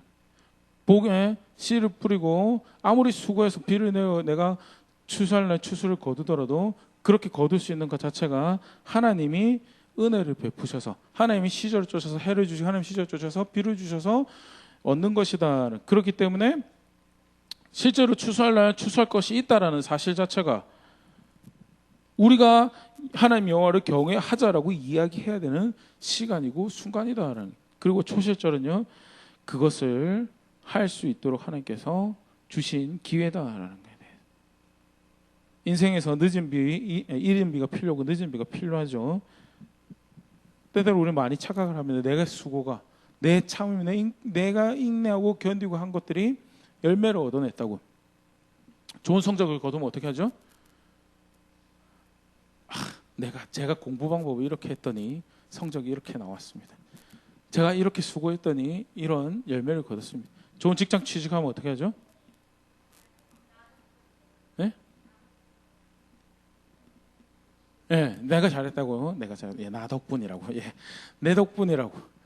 봄에 씨를 뿌리고 아무리 수고해서 비를 내어 내가 추수할 날 추수를 거두더라도 그렇게 거둘 수 있는 것 자체가 하나님이 은혜를 베푸셔서 하나님이 시절을 쫓아서 해를 주시고 하나님 시절을 쫓아서 비를 주셔서 얻는 것이다. 그렇기 때문에 실제로 추수할 날 추수할 것이 있다라는 사실 자체가 우리가 하나님 여호와를 경외하자라고 이야기해야 되는 시간이고 순간이다라는. 그리고 초실절은요 그것을 할 수 있도록 하나님께서 주신 기회다라는 거예요. 인생에서 이른 비가 필요하고 늦은 비가 필요하죠. 때때로 우리 많이 착각을 합니다. 내가 수고가 내 참음이 내가 인내하고 견디고 한 것들이 열매를 얻어냈다고. 좋은 성적을 거두면 어떻게 하죠? 제가 공부 방법을 이렇게 했더니 성적이 이렇게 나왔습니다. 제가 이렇게 수고했더니 이런 열매를 거뒀습니다. 좋은 직장 취직하면 어떻게 하죠? 네? 예, 내가 잘했다고. 나 덕분이라고. 내 덕분이라고.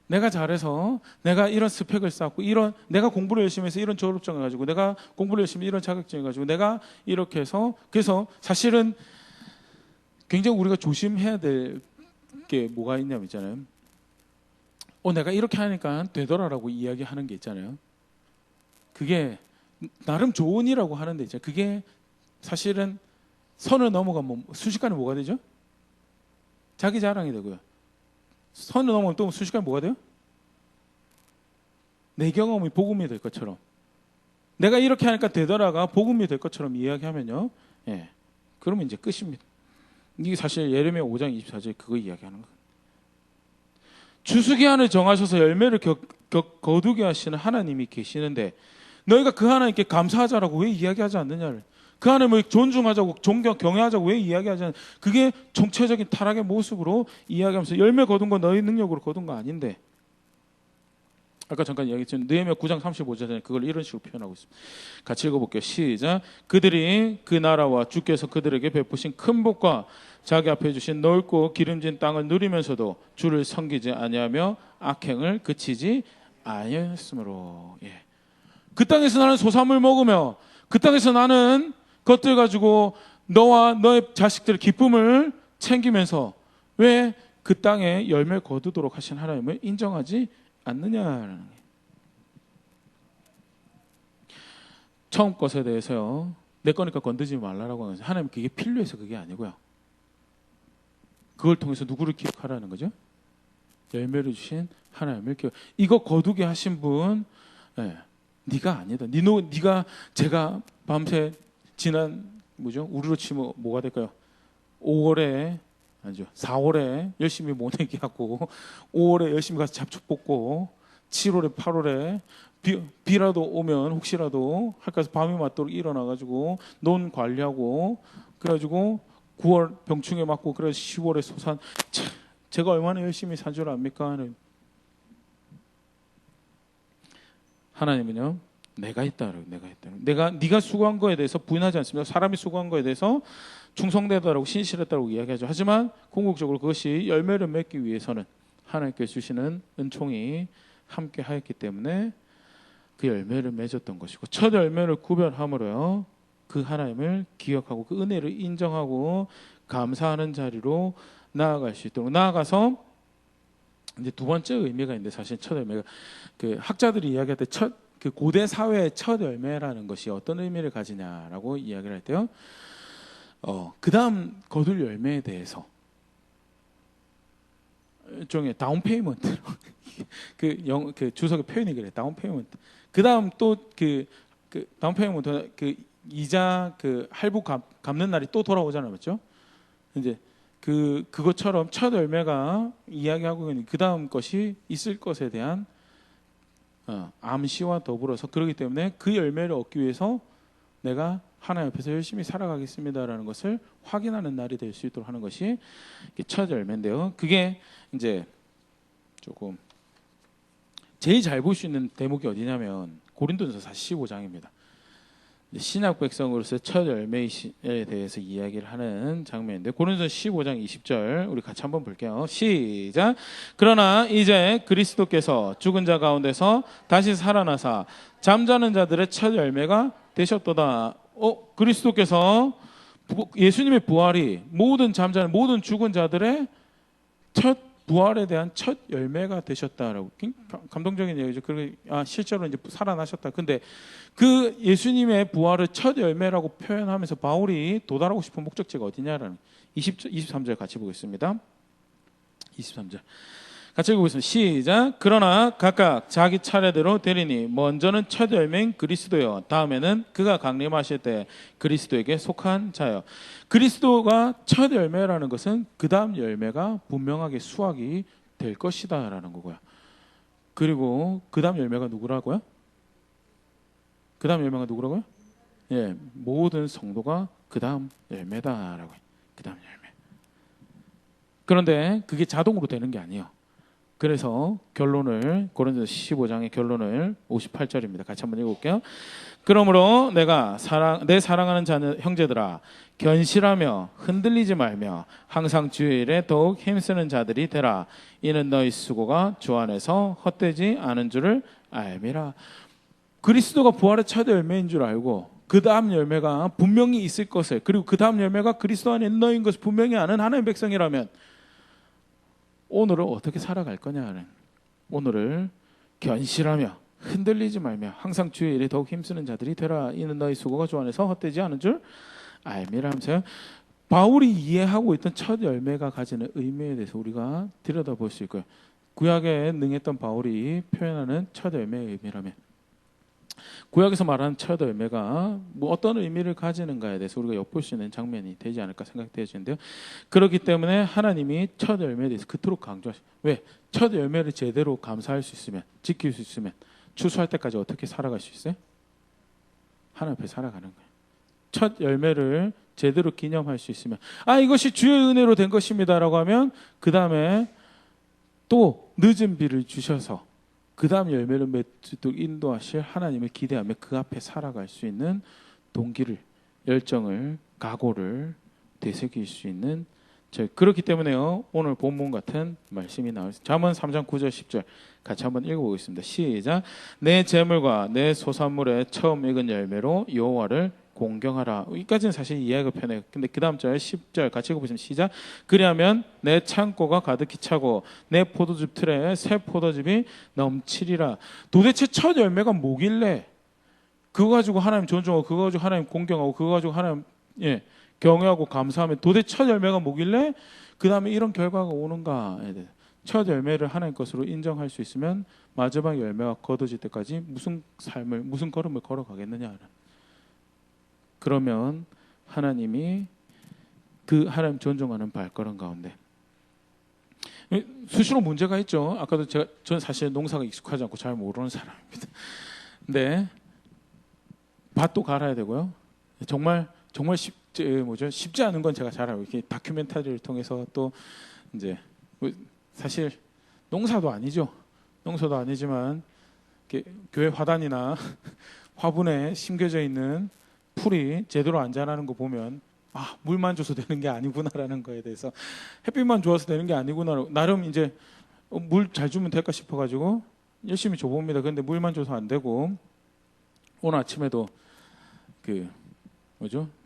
내가 잘해서 내가 이런 스펙을 쌓고 내가 공부를 열심히 해서 이런 졸업증을 가지고 내가 공부를 열심히 이런 자격증을 가지고 내가 이렇게 해서 그래서 사실은 굉장히 우리가 조심해야 될 게 뭐가 있냐면 있잖아요. 내가 이렇게 하니까 되더라라고 이야기하는 게 있잖아요. 그게 나름 좋은 일이라고 하는데 있잖아요. 그게 사실은 선을 넘어가면 순식간에 뭐가 되죠? 자기 자랑이 되고요. 선을 넘어가면 또 순식간에 뭐가 돼요? 내 경험이 복음이 될 것처럼 내가 이렇게 하니까 되더라가 복음이 될 것처럼 이야기하면요. 그러면 이제 끝입니다. 이게 사실 예레미야 5장 24절 그거 이야기하는 거예요. 추수기한을 정하셔서 열매를 거두게 하시는 하나님이 계시는데 너희가 그 하나님께 감사하자라고 왜 이야기하지 않느냐를, 그 하나님을 존중하자고 경외하자고 왜 이야기하지 않느냐. 그게 총체적인 타락의 모습으로 이야기하면서 열매 거둔 건 너희 능력으로 거둔 거 아닌데, 아까 잠깐 이야기했지만 느헤미야 9장 35절에 그걸 이런 식으로 표현하고 있습니다. 같이 읽어볼게요. 시작. 그들이 그 나라와 주께서 그들에게 베푸신 큰 복과 자기 앞에 주신 넓고 기름진 땅을 누리면서도 주를 섬기지 아니하며 악행을 그치지 아니하였으므로. 예. 그 땅에서 나는 소산물 먹으며 그 땅에서 나는 그것들 가지고 너와 너의 자식들의 기쁨을 챙기면서 왜 그 땅에 열매 거두도록 하신 하나님을 인정하지 않느냐라는 게. 처음 것에 대해서요, 내 거니까 건드지 말라라고 하는 거죠. 하나님 그게 필요해서 그게 아니고요. 그걸 통해서 누구를 기억하라는 거죠? 열매를 주신 하나님을 기억. 이거 거두게 하신 분, 예, 네가 아니다. 네가 제가 밤새 지난 우리로 치면 뭐가 될까요? 5월에 아니죠. 4월에 열심히 모내기 하고 5월에 열심히 가서 잡초 뽑고 7월에 8월에 비라도 오면 혹시라도 할까 해서 밤이 맞도록 일어나가지고 논 관리하고 그래가지고 9월 병충해 맞고 그래서 10월에 소산. 제가 얼마나 열심히 산 줄 압니까? 하나님은요, 내가 있다. 네가 수고한 거에 대해서 부인하지 않습니다. 사람이 수고한 거에 대해서 충성되다라고 신실했다고 이야기하죠. 하지만 궁극적으로 그것이 열매를 맺기 위해서는 하나님께 주시는 은총이 함께 하였기 때문에 그 열매를 맺었던 것이고, 첫 열매를 구별함으로요 그 하나님을 기억하고 그 은혜를 인정하고 감사하는 자리로 나아갈 수 있도록, 나아가서 이제 두 번째 의미가 있는데, 사실 첫 열매가 그 학자들이 이야기할 때 그 고대 사회의 첫 열매라는 것이 어떤 의미를 가지냐라고 이야기를 할 때요, 그 다음 거둘 열매에 대해서 일종의 다운페이먼트 그 주석의 표현이 그래. 다운페이먼트. 그 다음 또 그 다운페이먼트, 그 이자 그 할부 갚는 날이 또 돌아오잖아요, 맞죠? 이제 그것처럼 첫 열매가 이야기하고 있는 그 다음 것이 있을 것에 대한 암시와 더불어서, 그렇기 때문에 그 열매를 얻기 위해서 내가 하나님 앞에서 열심히 살아가겠습니다라는 것을 확인하는 날이 될 수 있도록 하는 것이 첫 열매인데요. 그게 이제 조금 제일 잘 볼 수 있는 대목이 어디냐면 고린도전서 15장입니다. 신약 백성으로서 첫 열매에 대해서 이야기를 하는 장면인데, 고린도전서 15장 20절 우리 같이 한번 볼게요. 시작. 그러나 이제 그리스도께서 죽은 자 가운데서 다시 살아나사 잠자는 자들의 첫 열매가 되셨도다. 그리스도께서 예수님의 부활이 모든 잠자는 모든 죽은 자들의 첫 부활에 대한 첫 열매가 되셨다라고. 감동적인 얘기죠. 그리고 실제로 이제 살아나셨다. 근데 그 예수님의 부활을 첫 열매라고 표현하면서 바울이 도달하고 싶은 목적지가 어디냐라는 23절 같이 보겠습니다. 23절 같이 읽어보겠습니다. 시작. 그러나 각각 자기 차례대로 되리니 먼저는 첫 열매인 그리스도요, 다음에는 그가 강림하실 때 그리스도에게 속한 자요. 그리스도가 첫 열매라는 것은 그 다음 열매가 분명하게 수확이 될 것이다 라는 거고요. 그리고 그 다음 열매가 누구라고요? 그 다음 열매가 누구라고요? 예, 모든 성도가 그 다음 열매다라고 해요. 그 다음 열매. 그런데 그게 자동으로 되는 게 아니에요. 그래서 결론을, 고린도서 15장의 결론을 58절입니다. 같이 한번 읽어볼게요. 그러므로 내가 내 사랑하는 형제들아, 견실하며 흔들리지 말며 항상 주의 일에 더욱 힘쓰는 자들이 되라. 이는 너희 수고가 주 안에서 헛되지 않은 줄을 알미라. 그리스도가 부활의 첫 열매인 줄 알고 그 다음 열매가 분명히 있을 것을, 그리고 그 다음 열매가 그리스도 안에 있는 너인 것을 분명히 아는 하나님의 백성이라면 오늘을 어떻게 살아갈 거냐는, 오늘을 견실하며 흔들리지 말며 항상 주의 일에 더욱 힘쓰는 자들이 되라. 이는 너희 수고가 주 안에서 헛되지 않은 줄 알미라 하면서요, 바울이 이해하고 있던 첫 열매가 가지는 의미에 대해서 우리가 들여다볼 수 있고요. 구약에 능했던 바울이 표현하는 첫 열매의 의미라면 구약에서 말하는 첫 열매가 뭐 어떤 의미를 가지는가에 대해서 우리가 엿볼 수 있는 장면이 되지 않을까 생각되어지는데요. 그렇기 때문에 하나님이 첫 열매에 대해서 그토록 강조하시. 왜? 첫 열매를 제대로 감사할 수 있으면, 지킬 수 있으면 추수할 때까지 어떻게 살아갈 수 있어요? 하나님 앞에 살아가는 거예요. 첫 열매를 제대로 기념할 수 있으면, 이것이 주의 은혜로 된 것입니다라고 하면 그 다음에 또 늦은 비를 주셔서 그 다음 열매를 맺도록 인도하실 하나님을 기대하며 그 앞에 살아갈 수 있는 동기를, 열정을, 각오를 되새길 수 있는 그렇기 때문에요. 오늘 본문 같은 말씀이 나와있습니다. 잠언 3장 9절 10절 같이 한번 읽어보겠습니다. 시작. 내 재물과 내 소산물의 처음 익은 열매로 여호와를 공경하라. 여기까지는 사실 이해가 편해요. 근데 그 다음 절 10절 같이 읽어보시면 시작. 그리하면 내 창고가 가득히 차고 내 포도즙 틀에 새 포도즙이 넘치리라. 도대체 첫 열매가 뭐길래 그거 가지고 하나님 존중하고 그거 가지고 하나님 공경하고 그거 가지고 하나님 경외하고 감사하면 도대체 첫 열매가 뭐길래 그 다음에 이런 결과가 오는가에 대해서 첫 열매를 하나님 것으로 인정할 수 있으면 마지막 열매가 거둬질 때까지 무슨 삶을, 무슨 걸음을 걸어가겠느냐. 그러면 하나님이 그 하나님 존중하는 발걸음 가운데 수시로 문제가 있죠. 아까도 저는 사실 농사가 익숙하지 않고 잘 모르는 사람입니다. 근데 밭도 갈아야 되고요. 정말 쉽지 않은 건 제가 잘 알고, 이렇게 다큐멘터리를 통해서 또 이제 사실 농사도 아니죠. 농사도 아니지만 교회 화단이나 화분에 심겨져 있는 풀이 제대로 안 자라는 거 보면 물만 줘서 되는 게 아니구나라는 거에 대해서, 햇빛만 좋아서 되는 게 아니구나. 나름 이제 물 잘 주면 될까 싶어가지고 열심히 줘봅니다. 그런데 물만 줘서 안 되고, 오늘 아침에도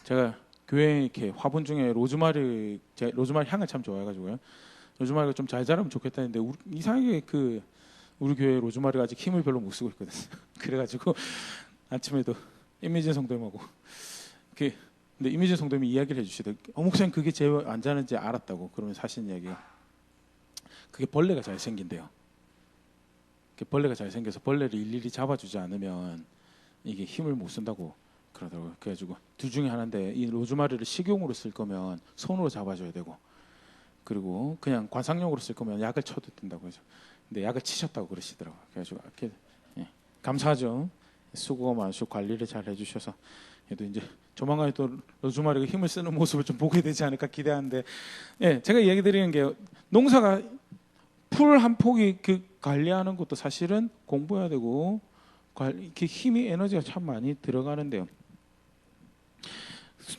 제가 교회에 이렇게 화분 중에 로즈마리 향을 참 좋아해가지고요. 로즈마리가 좀 잘 자라면 좋겠다는데 이상하게 우리 교회 로즈마리가 아직 힘을 별로 못 쓰고 있거든요. 그래가지고 아침에도 이미진 성도님하고 근데 이미진 성도님이 이야기를 해주시더라고요. 목사님 그게 제일 안 자는지 알았다고. 그러면 사실 이야기가 그게 벌레가 잘 생긴대요. 벌레가 잘 생겨서 벌레를 일일이 잡아주지 않으면 이게 힘을 못 쓴다고 그러더라고요. 그래가지고 둘 중에 하나인데, 이 로즈마리를 식용으로 쓸 거면 손으로 잡아줘야 되고, 그리고 그냥 관상용으로 쓸 거면 약을 쳐도 된다고 해서, 근데 약을 치셨다고 그러시더라고요. 그래가지고 감사하죠. 수고가 많으시고 관리를 잘 해주셔서, 그래도 이제 조만간에 또 로즈마리가 힘을 쓰는 모습을 좀 보게 되지 않을까 기대하는데, 제가 이야기 드리는 게, 농사가 풀 한 폭이 관리하는 것도 사실은 공부해야 되고 이렇게 힘이, 에너지가 참 많이 들어가는데요.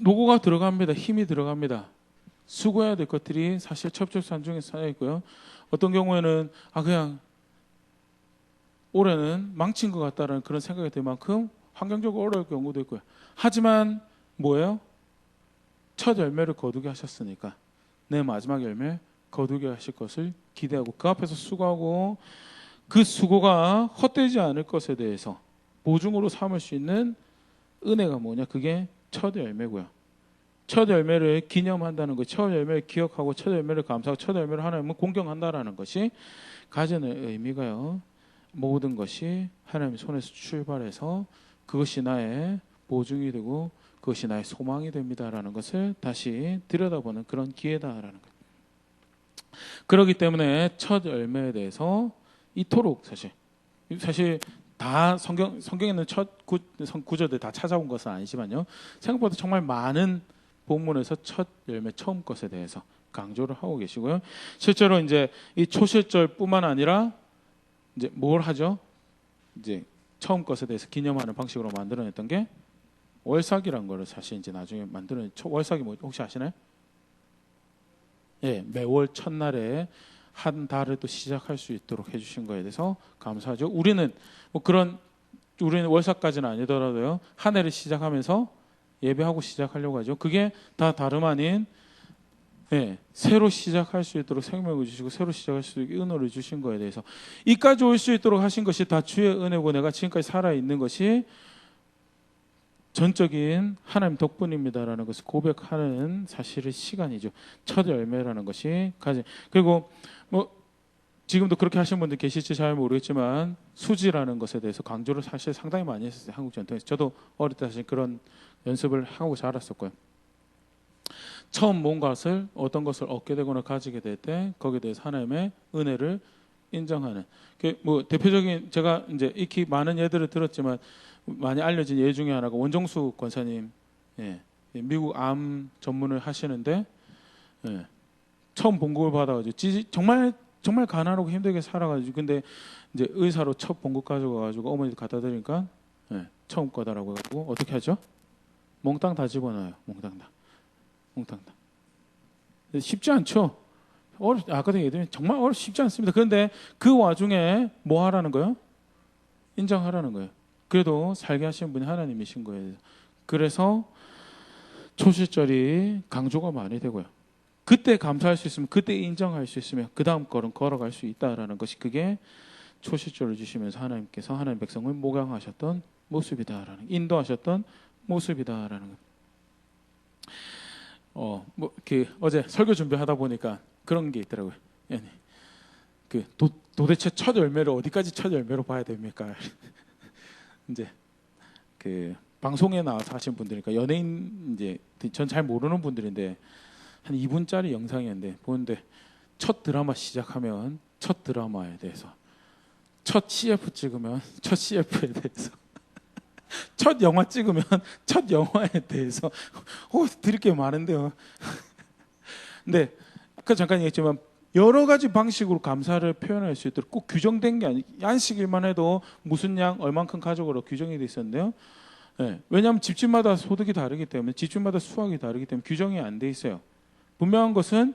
노고가 들어갑니다. 힘이 들어갑니다. 수고해야 될 것들이 사실 첩첩산중에 쌓여 있고요. 어떤 경우에는 그냥 올해는 망친 것 같다는 그런 생각이 들 만큼 환경적으로 어려울 경우도 있고요. 하지만 뭐예요? 첫 열매를 거두게 하셨으니까 내 마지막 열매 거두게 하실 것을 기대하고 그 앞에서 수고하고, 그 수고가 헛되지 않을 것에 대해서 보증으로 삼을 수 있는 은혜가 뭐냐? 그게 첫 열매고요. 첫 열매를 기념한다는 것, 첫 열매를 기억하고 첫 열매를 감사하고 첫 열매를 하나님은 공경한다라는 것이 가지는 의미가요. 모든 것이 하나님의 손에서 출발해서 그것이 나의 보증이 되고 그것이 나의 소망이 됩니다라는 것을 다시 들여다보는 그런 기회다라는 것. 그렇기 때문에 첫 열매에 대해서 이토록 사실 다 성경에 있는 첫 구절들 다 찾아온 것은 아니지만요, 생각보다 정말 많은 본문에서 첫 열매 처음 것에 대해서 강조를 하고 계시고요. 실제로 이제 이 초실절뿐만 아니라 이제 뭘 하죠? 이제 처음 것에 대해서 기념하는 방식으로 만들어냈던 게 월삭이라는 거를 사실 이제 나중에 만들어낸, 월삭이 뭐 혹시 아시나요? 매월 첫날에 한 달을 또 시작할 수 있도록 해주신 거에 대해서 감사하죠. 우리는 월삭까지는 아니더라도요, 한 해를 시작하면서 예배하고 시작하려고 하죠. 그게 다 다름 아닌 새로 시작할 수 있도록 생명을 주시고 새로 시작할 수 있도록 은혜를 주신 거에 대해서, 이까지 올 수 있도록 하신 것이 다 주의 은혜고 내가 지금까지 살아있는 것이 전적인 하나님 덕분입니다라는 것을 고백하는 사실의 시간이죠. 첫 열매라는 것이 그리고 지금도 그렇게 하시는 분들 계실지 잘 모르겠지만 수지라는 것에 대해서 강조를 사실 상당히 많이 했었어요. 한국 전통에서. 저도 어릴 때 사실 그런 연습을 하고 자랐었고요. 처음 뭔가를 어떤 것을 얻게 되거나 가지게 될 때 거기에 대해서 하나님의 은혜를 인정하는 뭐 대표적인 제가 이제 익히 많은 예들을 들었지만 많이 알려진 예 중에 하나가 원정수 권사님, 예, 미국 암 전문을 하시는데 예, 처음 봉급을 받아가지고 정말 가난하고 힘들게 살아가지고 근데 이제 의사로 첫 봉급 가져가가지고 어머니도 갖다 드리니까 예, 처음 거다라고 해가지고 어떻게 하죠? 몽땅 다 집어넣어요. 몽땅 다. 쉽지 않죠. 아까도 얘기했지만 정말 쉽지 않습니다. 그런데 그 와중에 뭐 하라는 거예요? 인정하라는 거예요. 그래도 살게 하시는 분이 하나님이신 거예요. 그래서 초실절이 강조가 많이 되고요. 그때 감사할 수 있으면 그때 인정할 수 있으면 그 다음 걸음 걸어갈 수 있다라는 것이 그게 초실절을 주시면서 하나님께서 하나님 백성을 목양하셨던 모습이다라는 인도하셨던 모습이다라는 것. 어제 설교 준비하다 보니까 그런 게 있더라고요. 도대체 첫 열매를 어디까지 첫 열매로 봐야 됩니까? 이제 방송에 나와서 하신 분들이니까 연예인 이제 전 잘 모르는 분들인데 한 2분짜리 영상이었는데 보는데 첫 드라마 시작하면 첫 드라마에 대해서 첫 CF 찍으면 첫 CF에 대해서 첫 영화 찍으면 첫 영화에 대해서 드릴 게 많은데요. 근데 아까 잠깐 얘기했지만 여러 가지 방식으로 감사를 표현할 수 있도록 꼭 규정된 게 아니고 안식일만 해도 무슨 양 얼만큼 가져오라고 규정이 돼 있었는데요. 네, 왜냐하면 집집마다 소득이 다르기 때문에 집집마다 수확이 다르기 때문에 규정이 안 돼 있어요. 분명한 것은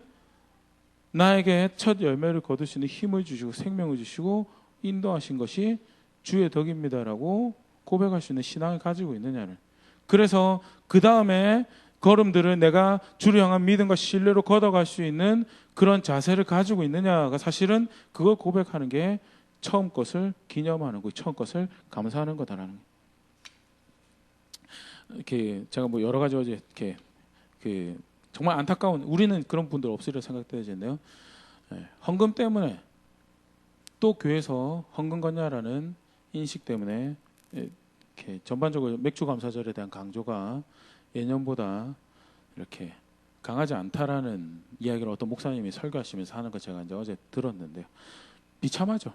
나에게 첫 열매를 거둘 수 있는 힘을 주시고 생명을 주시고 인도하신 것이 주의 덕입니다라고 고백할 수 있는 신앙을 가지고 있느냐를. 그래서 그 다음에 걸음들을 내가 주를 향한 믿음과 신뢰로 걷어갈 수 있는 그런 자세를 가지고 있느냐가 사실은 그걸 고백하는 게 처음 것을 기념하는 거, 처음 것을 감사하는 거다라는 거. 이렇게 제가 뭐 여러 가지 어제 이렇게 정말 안타까운 우리는 그런 분들 없으리라 생각되는데요. 헌금 때문에 또 교회에서 헌금 거냐라는 인식 때문에 이렇게 전반적으로 맥주 감사절에 대한 강조가 예년보다 이렇게 강하지 않다라는 이야기를 어떤 목사님이 설교하시면서 하는 거 제가 이제 어제 들었는데요. 비참하죠.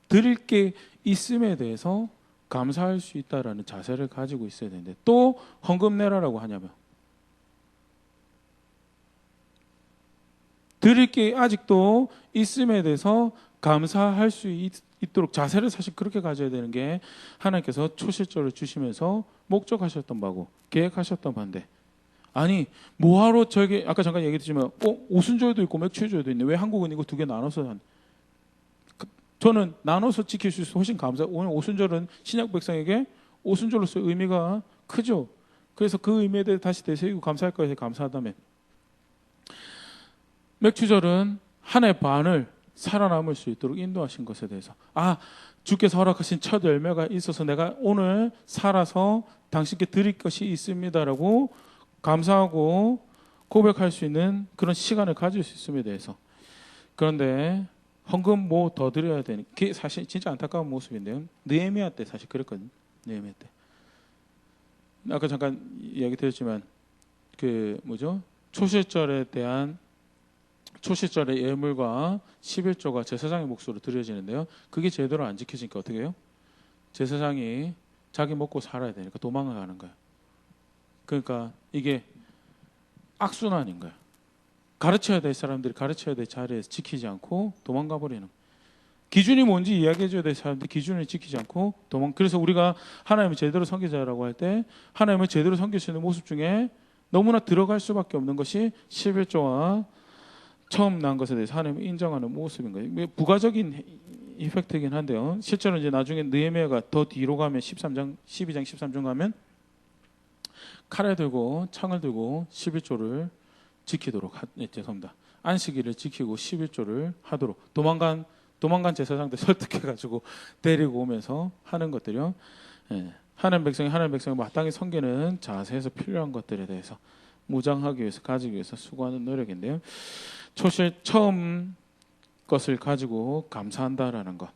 드릴 게 있음에 대해서 감사할 수 있다라는 자세를 가지고 있어야 되는데 또 헌금 내라라고 하냐면 드릴 게 아직도 있음에 대해서 감사할 수 있도록 자세를 사실 그렇게 가져야 되는 게 하나님께서 초실절을 주시면서 목적하셨던 바고 계획하셨던 바인데 아니 뭐하러 저에게 아까 잠깐 얘기했지만 오순절도 있고 맥주절도 있네 왜 한국은 이거 두 개 나눠서 저는 나눠서 지킬 수 있어서 훨씬 오늘 오순절은 신약 백성에게 오순절로서 의미가 크죠. 그래서 그 의미에 대해 다시 되새기고 감사할 것에 감사하다면 맥주절은 한 해 반을 살아남을 수 있도록 인도하신 것에 대해서 주께서 허락하신 첫 열매가 있어서 내가 오늘 살아서 당신께 드릴 것이 있습니다라고 감사하고 고백할 수 있는 그런 시간을 가질 수 있음에 대해서 그런데 헌금 뭐 더 드려야 되니 그게 사실 진짜 안타까운 모습인데요. 느헤미야 때 사실 그랬거든요. 느헤미야 때 아까 잠깐 이야기 드렸지만 초실절에 대한 초실절의 예물과 11조가 제사장의 몫으로 드려지는데요. 그게 제대로 안 지켜지니까 어떻게 해요? 제사장이 자기 먹고 살아야 되니까 도망가는 거예요. 그러니까 이게 악순환인 거예요. 가르쳐야 될 사람들이 가르쳐야 될 자리에서 지키지 않고 도망가 버리는 거예요. 기준이 뭔지 이야기해줘야 될 사람들이 기준을 지키지 않고 그래서 우리가 하나님을 제대로 섬기자라고 할 때 하나님을 제대로 섬길 수 있는 모습 중에 너무나 들어갈 수밖에 없는 것이 11조와 처음 난 것에 대해서 하나님을 인정하는 모습인 거예요. 부가적인 이펙트이긴 한데요. 실제로 이제 나중에 느헤미야가 더 뒤로 가면 12장 13장 가면 칼을 들고 창을 들고 11조를 지키도록 죄송합니다. 안식일을 지키고 11조를 하도록 도망간 제사장들 설득해가지고 데리고 오면서 하는 것들이요. 하나님 백성이 마땅히 섬기는 자세에서 필요한 것들에 대해서 무장하기 위해서 가지기 위해서 수고하는 노력인데요. 처음 것을 가지고 감사한다라는 것.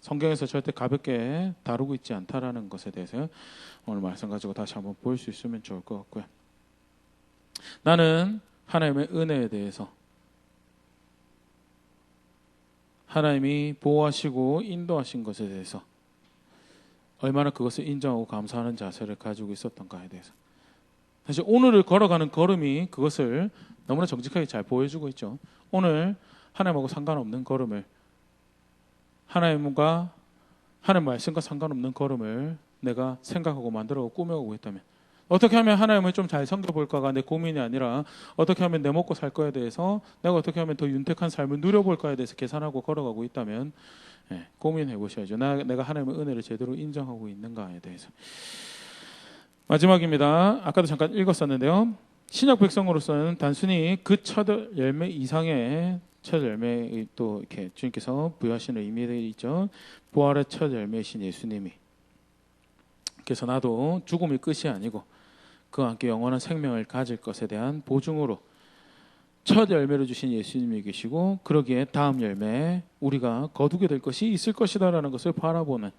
성경에서 절대 가볍게 다루고 있지 않다라는 것에 대해서 오늘 말씀 가지고 다시 한번 볼 수 있으면 좋을 것 같고요. 나는 하나님의 은혜에 대해서 하나님이 보호하시고 인도하신 것에 대해서 얼마나 그것을 인정하고 감사하는 자세를 가지고 있었던가에 대해서 사실 오늘을 걸어가는 걸음이 그것을 너무나 정직하게 잘 보여주고 있죠. 오늘 하나님하고 상관없는 걸음을 하나님 말씀과 상관없는 걸음을 내가 생각하고 만들어가고 꾸며가고 있다면 어떻게 하면 하나님을 좀 잘 섬겨볼까가 내 고민이 아니라 어떻게 하면 내 먹고 살 거에 대해서 내가 어떻게 하면 더 윤택한 삶을 누려볼까에 대해서 계산하고 걸어가고 있다면 고민해 보셔야죠. 내가 하나님의 은혜를 제대로 인정하고 있는가에 대해서. 마지막입니다. 아까도 잠깐 읽었었는데요. 신약 백성으로서는 단순히 그 첫 열매 이상의 첫 열매 또 이렇게 주님께서 부여하시는 의미들이 있죠. 부활의 첫 열매이신 예수님이 그래서 나도 죽음이 끝이 아니고 그와 함께 영원한 생명을 가질 것에 대한 보증으로 첫 열매를 주신 예수님이 계시고 그러기에 다음 열매에 우리가 거두게 될 것이 있을 것이다라는 것을 바라보는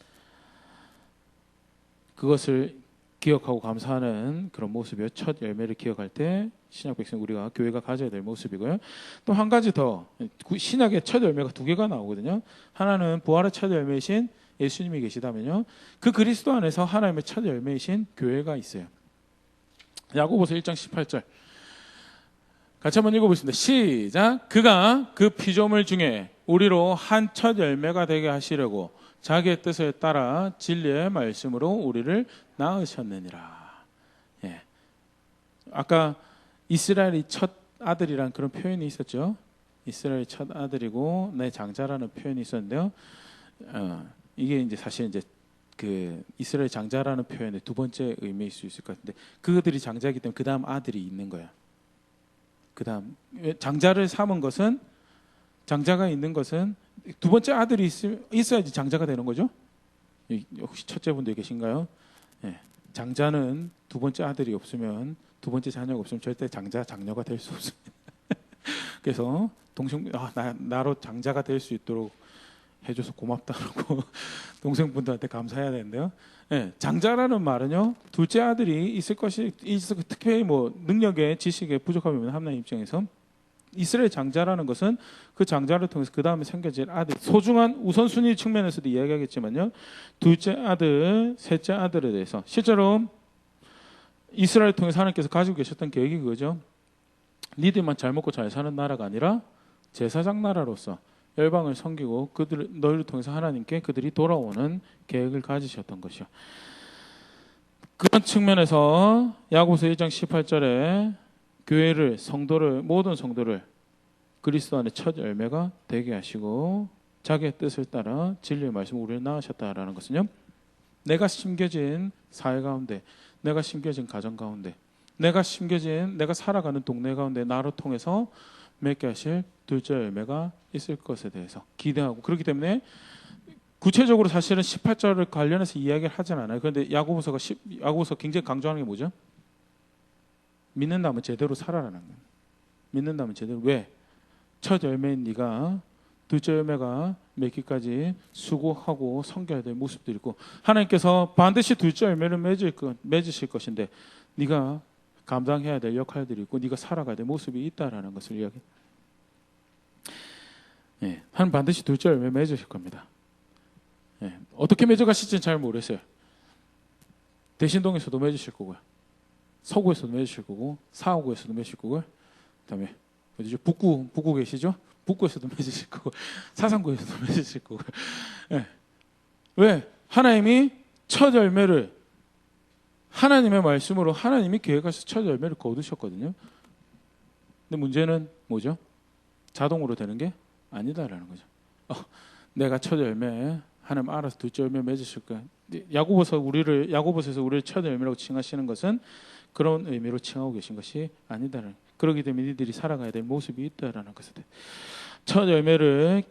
그것을 기억하고 감사하는 그런 모습이요. 첫 열매를 기억할 때 신약 백성 우리가 교회가 가져야 될 모습이고요. 또 한 가지 더 신약의 첫 열매가 두 개가 나오거든요. 하나는 부활의 첫 열매이신 예수님이 계시다면요. 그 그리스도 안에서 하나님의 첫 열매이신 교회가 있어요. 야고보서 1장 18절 같이 한번 읽어보겠습니다. 시작. 그가 그 피조물 중에 우리로 한 첫 열매가 되게 하시려고 자기의 뜻에 따라 진리의 말씀으로 우리를 낳으셨느니라. 예. 아까 이스라엘이 첫 아들이란 그런 표현이 있었죠. 이스라엘이 첫 아들이고 내 장자라는 표현이 있었는데요. 이게 이제 사실 이제 그 이스라엘 장자라는 표현의 두 번째 의미일 수 있을 것 같은데 그들이 장자이기 때문에 그 다음 아들이 있는 거야. 그 다음 장자를 삼은 것은 장자가 있는 것은 두 번째 아들이 있어야지 장자가 되는 거죠. 혹시 첫째 분들 계신가요? 예. 장자는 두 번째 아들이 없으면 두 번째 자녀가 없으면 절대 장녀가 될 수 없습니다. 그래서 나로 장자가 될 수 있도록 해줘서 고맙다고 동생분들한테 감사해야 되는데요. 예, 장자라는 말은요, 둘째 아들이 있을 것이 특별히 뭐 능력에 지식에 부족함이 없는 하나님 입장에서 이스라엘 장자라는 것은 그 장자를 통해서 그 다음에 생겨질 아들 소중한 우선순위 측면에서도 이야기하겠지만요, 둘째 아들, 셋째 아들에 대해서 실제로 이스라엘을 통해서 하나님께서 가지고 계셨던 계획이 그거죠. 니들만 잘 먹고 잘 사는 나라가 아니라 제사장 나라로서 열방을 섬기고 너희를 통해서 하나님께 그들이 돌아오는 계획을 가지셨던 것이요. 그런 측면에서 야고보서 1장 18절에 교회를 모든 성도를 그리스도 안에 첫 열매가 되게 하시고 자기의 뜻을 따라 진리의 말씀으로 우리를 낳으셨다라는 것은요. 내가 심겨진 사회 가운데, 내가 심겨진 가정 가운데, 내가 살아가는 동네 가운데 나로 통해서 맺게 하실 둘째 열매가 있을 것에 대해서 기대하고 그렇기 때문에 구체적으로 사실은 18절을 관련해서 이야기를 하진 않아요. 그런데 야고보서 굉장히 강조하는 게 뭐죠? 믿는다면 제대로 살아라는 거예요. 믿는다면 제대로. 왜? 첫 열매인 네가 둘째 열매가 맺기까지 수고하고 섬겨야 될 모습도 있고 하나님께서 반드시 둘째 열매를 맺으실 것인데 네가 감당해야 될 역할들이 있고 네가 살아가야 될 모습이 있다라는 것을 이야기. 하나님 반드시 둘째 열매 맺으실 겁니다. 어떻게 맺어가실지는 잘 모르겠어요. 대신동에서도 맺으실 거고요. 서구에서도 맺으실 거고 사하구에서도 맺으실 거고요. 그다음에 어디죠? 북구 계시죠? 북구에서도 맺으실 거고 사상구에서도 맺으실 거고요. 왜? 하나님이 첫 열매를 하나님의 말씀으로 하나님이 계획하셔서 첫 열매를 거두셨거든요. 근데 문제는 뭐죠? 자동으로 되는 게 아니다라는 거죠. 내가 첫 열매 하나님 알아서 둘째 열매 맺으실 거야. 야고보서에서 우리를 첫 열매라고 칭하시는 것은 그런 의미로 칭하고 계신 것이 아니다라는. 그렇기 때문에 니들이 살아가야 될 모습이 있다라는 것을. 첫 열매를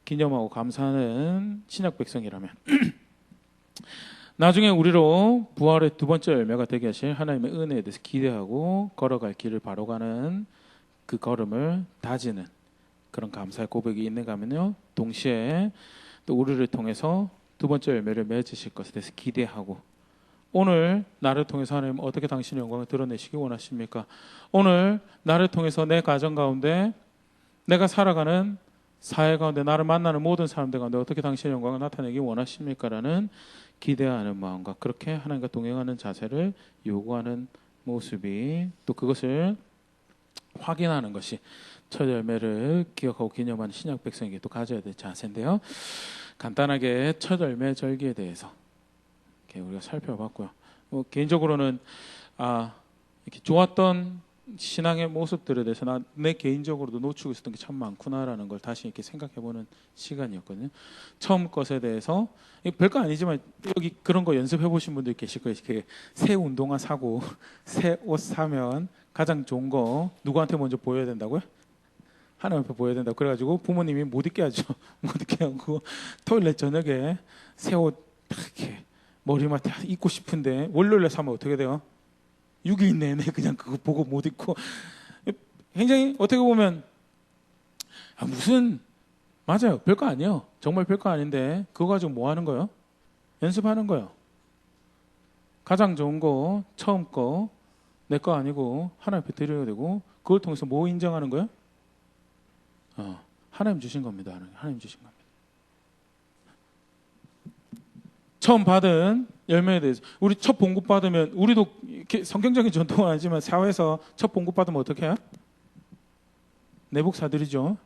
기념하고 감사하는 신약 백성이라면 나중에 우리로 부활의 두 번째 열매가 되게 하실 하나님의 은혜에 대해서 기대하고 걸어갈 길을 바로 가는 그 걸음을 다지는 그런 감사의 고백이 있는가 하면요, 동시에 또 우리를 통해서 두 번째 열매를 맺으실 것에 대해서 기대하고, 오늘 나를 통해서 하나님 어떻게 당신의 영광을 드러내시기 원하십니까? 오늘 나를 통해서 내 가정 가운데, 내가 살아가는 사회 가운데, 나를 만나는 모든 사람들 가운데 어떻게 당신의 영광을 나타내기 원하십니까? 라는 기대하는 마음과 그렇게 하나님과 동행하는 자세를 요구하는 모습이, 또 그것을 확인하는 것이 첫 열매를 기억하고 기념하는 신약 백성에게 또 가져야 될 자세인데요. 간단하게 첫 열매 절기에 대해서 이렇게 우리가 살펴봤고요. 개인적으로는 이렇게 좋았던 신앙의 모습들에 대해서 내 개인적으로도 놓치고 있었던 게 참 많구나라는 걸 다시 이렇게 생각해보는 시간이었거든요. 처음 것에 대해서 별거 아니지만 여기 그런 거 연습해 보신 분들 계실 거예요. 이렇게 새 운동화 사고 새 옷 사면 가장 좋은 거 누구한테 먼저 보여야 된다고요? 하나님 앞에 보여야 된다고. 그래가지고 부모님이 못 입게 하죠. 못 입게 하고 토요일날 저녁에 새 옷 이렇게 머리맡에 입고 싶은데 월요일에 사면 어떻게 돼요? 6일 내내 그냥 그거 보고 못 입고, 굉장히 어떻게 보면 무슨, 맞아요, 별거 아니에요. 정말 별거 아닌데 그거 가지고 뭐 하는 거예요? 연습하는 거예요. 가장 좋은 거, 처음 거, 내 거 아니고 하나님 앞에 드려야 되고, 그걸 통해서 뭐 인정하는 거예요? 하나님 주신 겁니다. 하나님 주신 겁니다. 처음 받은 열매에 대해서, 우리 첫 봉급 받으면, 우리도 이렇게 성경적인 전통은 아니지만 사회에서 첫 봉급 받으면 어떻게 해요? 내복 사드리죠.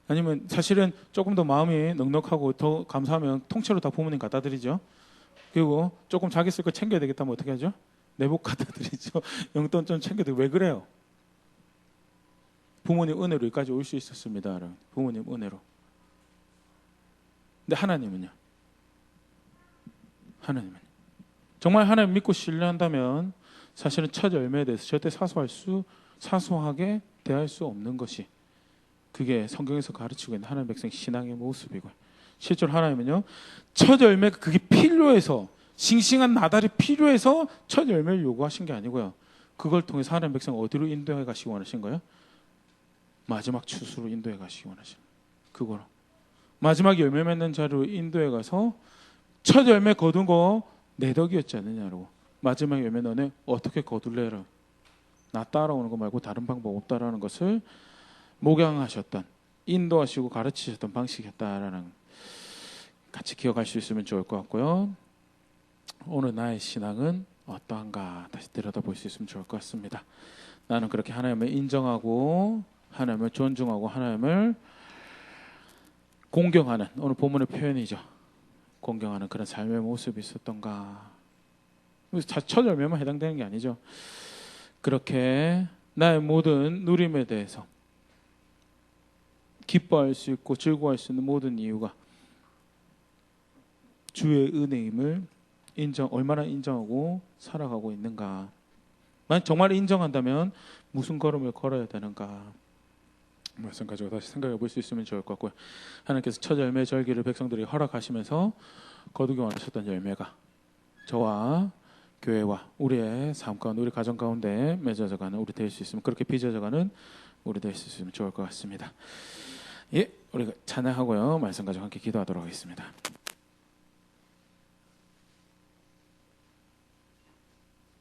아니면 사실은 조금 더 마음이 넉넉하고 더 감사하면 통째로 다 부모님 갖다 드리죠. 그리고 조금 자기 쓸 거 챙겨야 되겠다면 어떻게 하죠? 내복 갖다 드리죠. 용돈 좀 챙겨드리고. 왜 그래요? 부모님 은혜로 여기까지 올 수 있었습니다. 부모님 은혜로. 근데 하나님은요? 하나님은 정말 하나님 믿고 신뢰한다면 사실은 첫 열매에 대해서 절대 사소하게 대할 수 없는 것이, 그게 성경에서 가르치고 있는 하나님 백성 신앙의 모습이고요. 실제로 하나님은요, 첫 열매가 그게 필요해서, 싱싱한 나달이 필요해서 첫 열매를 요구하신 게 아니고요, 그걸 통해서 하나님 백성 어디로 인도해 가시기 원하신 거예요? 마지막 추수로 인도해 가시기 원하신 거예요. 그거로 마지막 열매 맺는 자리로 인도해 가서, 첫 열매 거둔 거 내 덕이었지 않느냐라고. 마지막 열매 너네 어떻게 거둘래라. 나 따라오는 거 말고 다른 방법 없다라는 것을 목양하셨던, 인도하시고 가르치셨던 방식이었다라는, 같이 기억할 수 있으면 좋을 것 같고요. 오늘 나의 신앙은 어떠한가 다시 들여다볼 수 있으면 좋을 것 같습니다. 나는 그렇게 하나님을 인정하고 하나님을 존중하고 하나님을 공경하는, 오늘 본문의 표현이죠, 공경하는 그런 삶의 모습이 있었던가. 첫 열매만 해당되는 게 아니죠. 그렇게 나의 모든 누림에 대해서 기뻐할 수 있고 즐거워할 수 있는 모든 이유가 주의 은혜임을 얼마나 인정하고 살아가고 있는가. 만약 정말 인정한다면 무슨 걸음을 걸어야 되는가. 말씀 가지고 다시 생각해 볼 수 있으면 좋을 것 같고요. 하나님께서 첫 열매 절기를 백성들이 허락하시면서 거두기 원하셨던 열매가 저와 교회와 우리의 삶 가운데, 우리 가정 가운데 맺어져가는 우리 될 수 있으면, 그렇게 빚어져가는 우리 될 수 있으면 좋을 것 같습니다. 우리가 찬양하고요, 말씀 가지고 함께 기도하도록 하겠습니다.